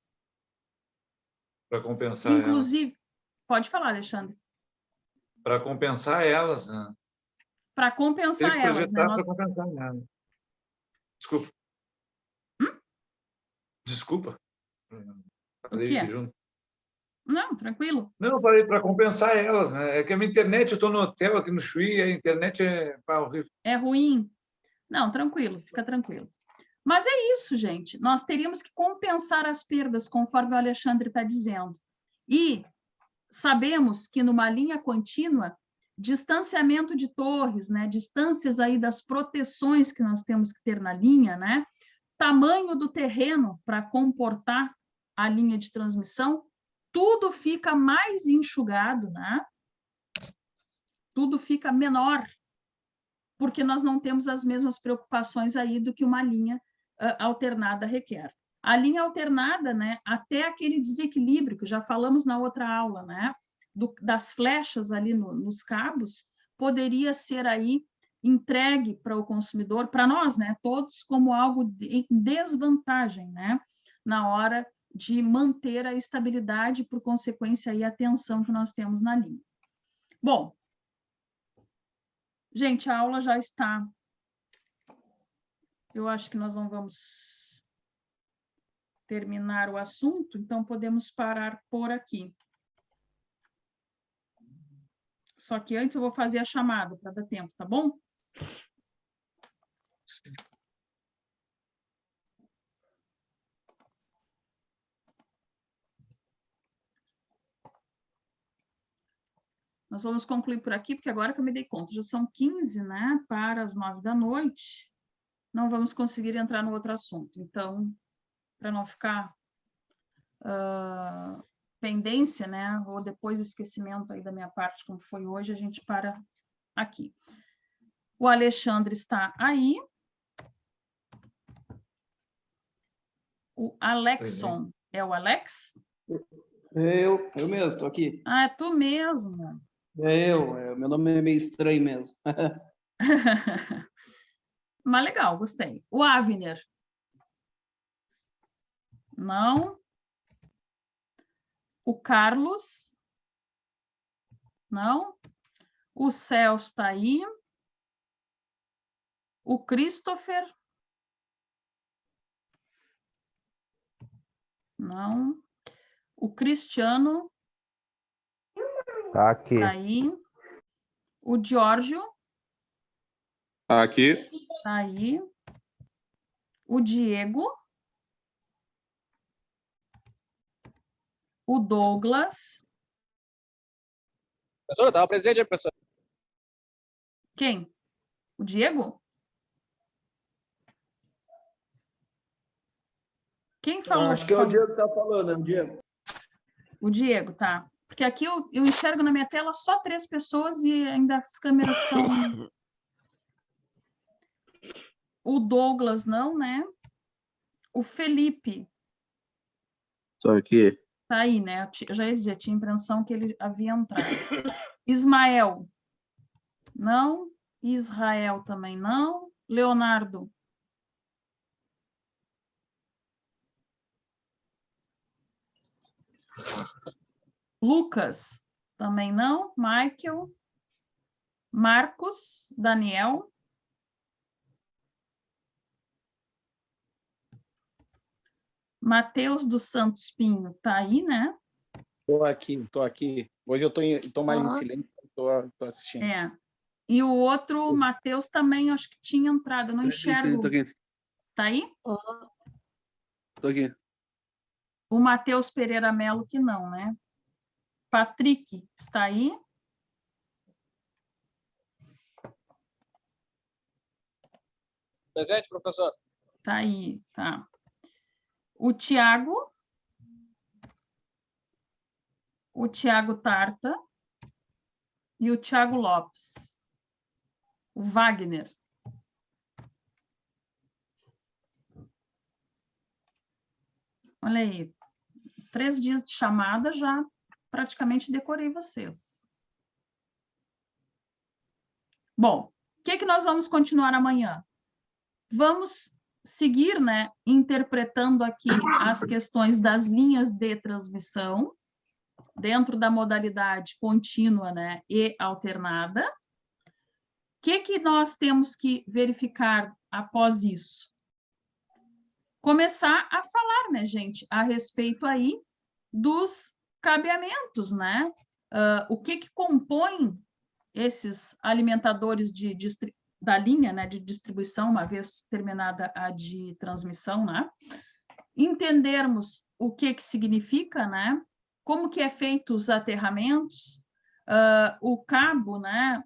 Para compensar inclusive, elas. Pode falar, Alexandre. Para compensar elas, né? Para compensar elas, né? Para compensar elas. Desculpa. Desculpa. Falei junto. Não, tranquilo. Não, eu falei para compensar elas, né? É que a minha internet, eu estou no hotel aqui no Chuí, a internet é horrível. É ruim. Não, tranquilo, fica tranquilo. Mas é isso, gente. Nós teríamos que compensar as perdas, conforme o Alexandre está dizendo. E sabemos que numa linha contínua, distanciamento de torres, né? Distâncias aí das proteções que nós temos que ter na linha, né? Tamanho do terreno para comportar a linha de transmissão, tudo fica mais enxugado, né? Tudo fica menor, porque nós não temos as mesmas preocupações aí do que uma linha alternada requer. A linha alternada, né, até aquele desequilíbrio que já falamos na outra aula, né, das flechas ali nos cabos, poderia ser aí entregue para o consumidor, para nós, né, todos, como algo em desvantagem, né, na hora de manter a estabilidade, por consequência, aí, a tensão que nós temos na linha. Bom, gente, a aula já está... Eu acho que nós não vamos terminar o assunto, então podemos parar por aqui. Só que antes eu vou fazer a chamada para dar tempo, tá bom? Nós vamos concluir por aqui, porque agora que eu me dei conta, já são 15, né, para as 9 da noite, não vamos conseguir entrar no outro assunto. Então, para não ficar pendência, né, ou depois esquecimento aí da minha parte, como foi hoje, a gente para aqui. O Alexandre está aí. O Alexson é o Alex? Eu mesmo, estou aqui. Ah, é tu mesmo. Meu nome é meio estranho mesmo. Mas legal, gostei. O Avner? Não. O Carlos? Não. O Celso está aí. O Christopher? Não. O Cristiano? Tá aqui. Está aí. O Giorgio? Aqui. Está aí. O Diego? O Douglas? Professora, estava presente, professor. Quem? O Diego? Quem falou? Acho que é o Diego que está falando, é o Diego. O Diego, tá. Porque aqui eu enxergo na minha tela só 3 pessoas e ainda as câmeras estão... O Douglas não, né? O Felipe. Só aqui. Tá aí, né? Eu já ia dizer, tinha a impressão que ele havia entrado. Ismael. Não. Israel também não. Leonardo. Lucas. Também não. Michael. Marcos. Daniel. Mateus dos Santos Pinho, tá aí, né? Estou aqui. Hoje eu estou mais em silêncio, estou assistindo. É. E o outro, Mateus, também acho que tinha entrado, eu não enxergo. Tô aqui. Tá aí? Tô aqui. O Mateus Pereira Melo, que não, né? Patrick, está aí? Presente, professor. Tá aí, tá. O Tiago Tarta e o Tiago Lopes. O Wagner. Olha aí, 3 dias de chamada, já praticamente decorei vocês. Bom, o que nós vamos continuar amanhã? Vamos seguir, né, interpretando aqui as questões das linhas de transmissão, dentro da modalidade contínua, né, e alternada. O que nós temos que verificar após isso? Começar a falar, né, gente, a respeito aí dos cabeamentos, né? O que compõe esses alimentadores da linha, né, de distribuição, uma vez terminada a de transmissão, né? Entendermos o que significa, né? Como que é feito os aterramentos, o cabo, né?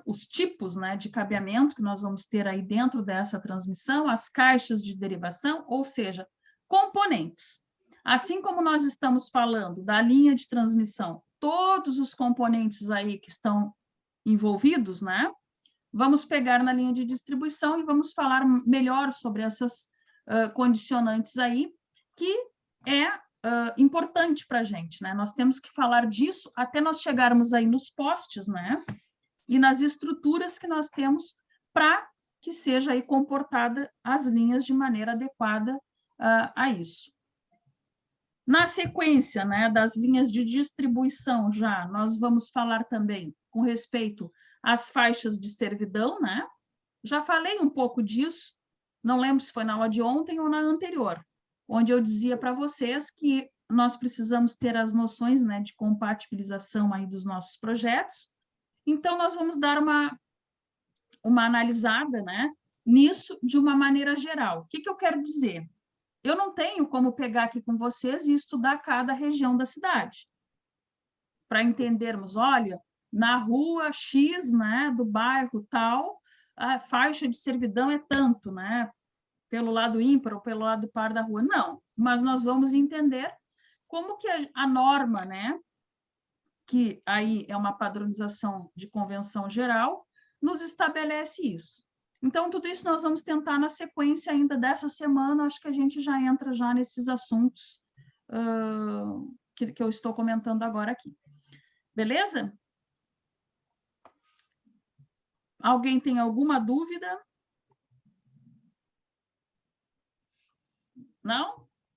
Os tipos, né, de cabeamento que nós vamos ter aí dentro dessa transmissão, as caixas de derivação, ou seja, componentes. Assim como nós estamos falando da linha de transmissão, todos os componentes aí que estão envolvidos, né? Vamos pegar na linha de distribuição e vamos falar melhor sobre essas condicionantes aí, que é importante para a gente, né? Nós temos que falar disso até nós chegarmos aí nos postes, né? E nas estruturas que nós temos para que seja aí comportada as linhas de maneira adequada a isso. Na sequência, né, das linhas de distribuição já, nós vamos falar também com respeito às faixas de servidão, né? Já falei um pouco disso, não lembro se foi na aula de ontem ou na anterior, onde eu dizia para vocês que nós precisamos ter as noções, né, de compatibilização aí dos nossos projetos. Então, nós vamos dar uma analisada, né, nisso de uma maneira geral. O que eu quero dizer? Eu não tenho como pegar aqui com vocês e estudar cada região da cidade, para entendermos, olha, na rua X, né, do bairro tal, a faixa de servidão é tanto, né, pelo lado ímpar ou pelo lado par da rua. Não, mas nós vamos entender como que a norma, né, que aí é uma padronização de convenção geral, nos estabelece isso. Então, tudo isso nós vamos tentar na sequência ainda dessa semana, acho que a gente já entra já nesses assuntos que eu estou comentando agora aqui. Beleza? Alguém tem alguma dúvida? Não?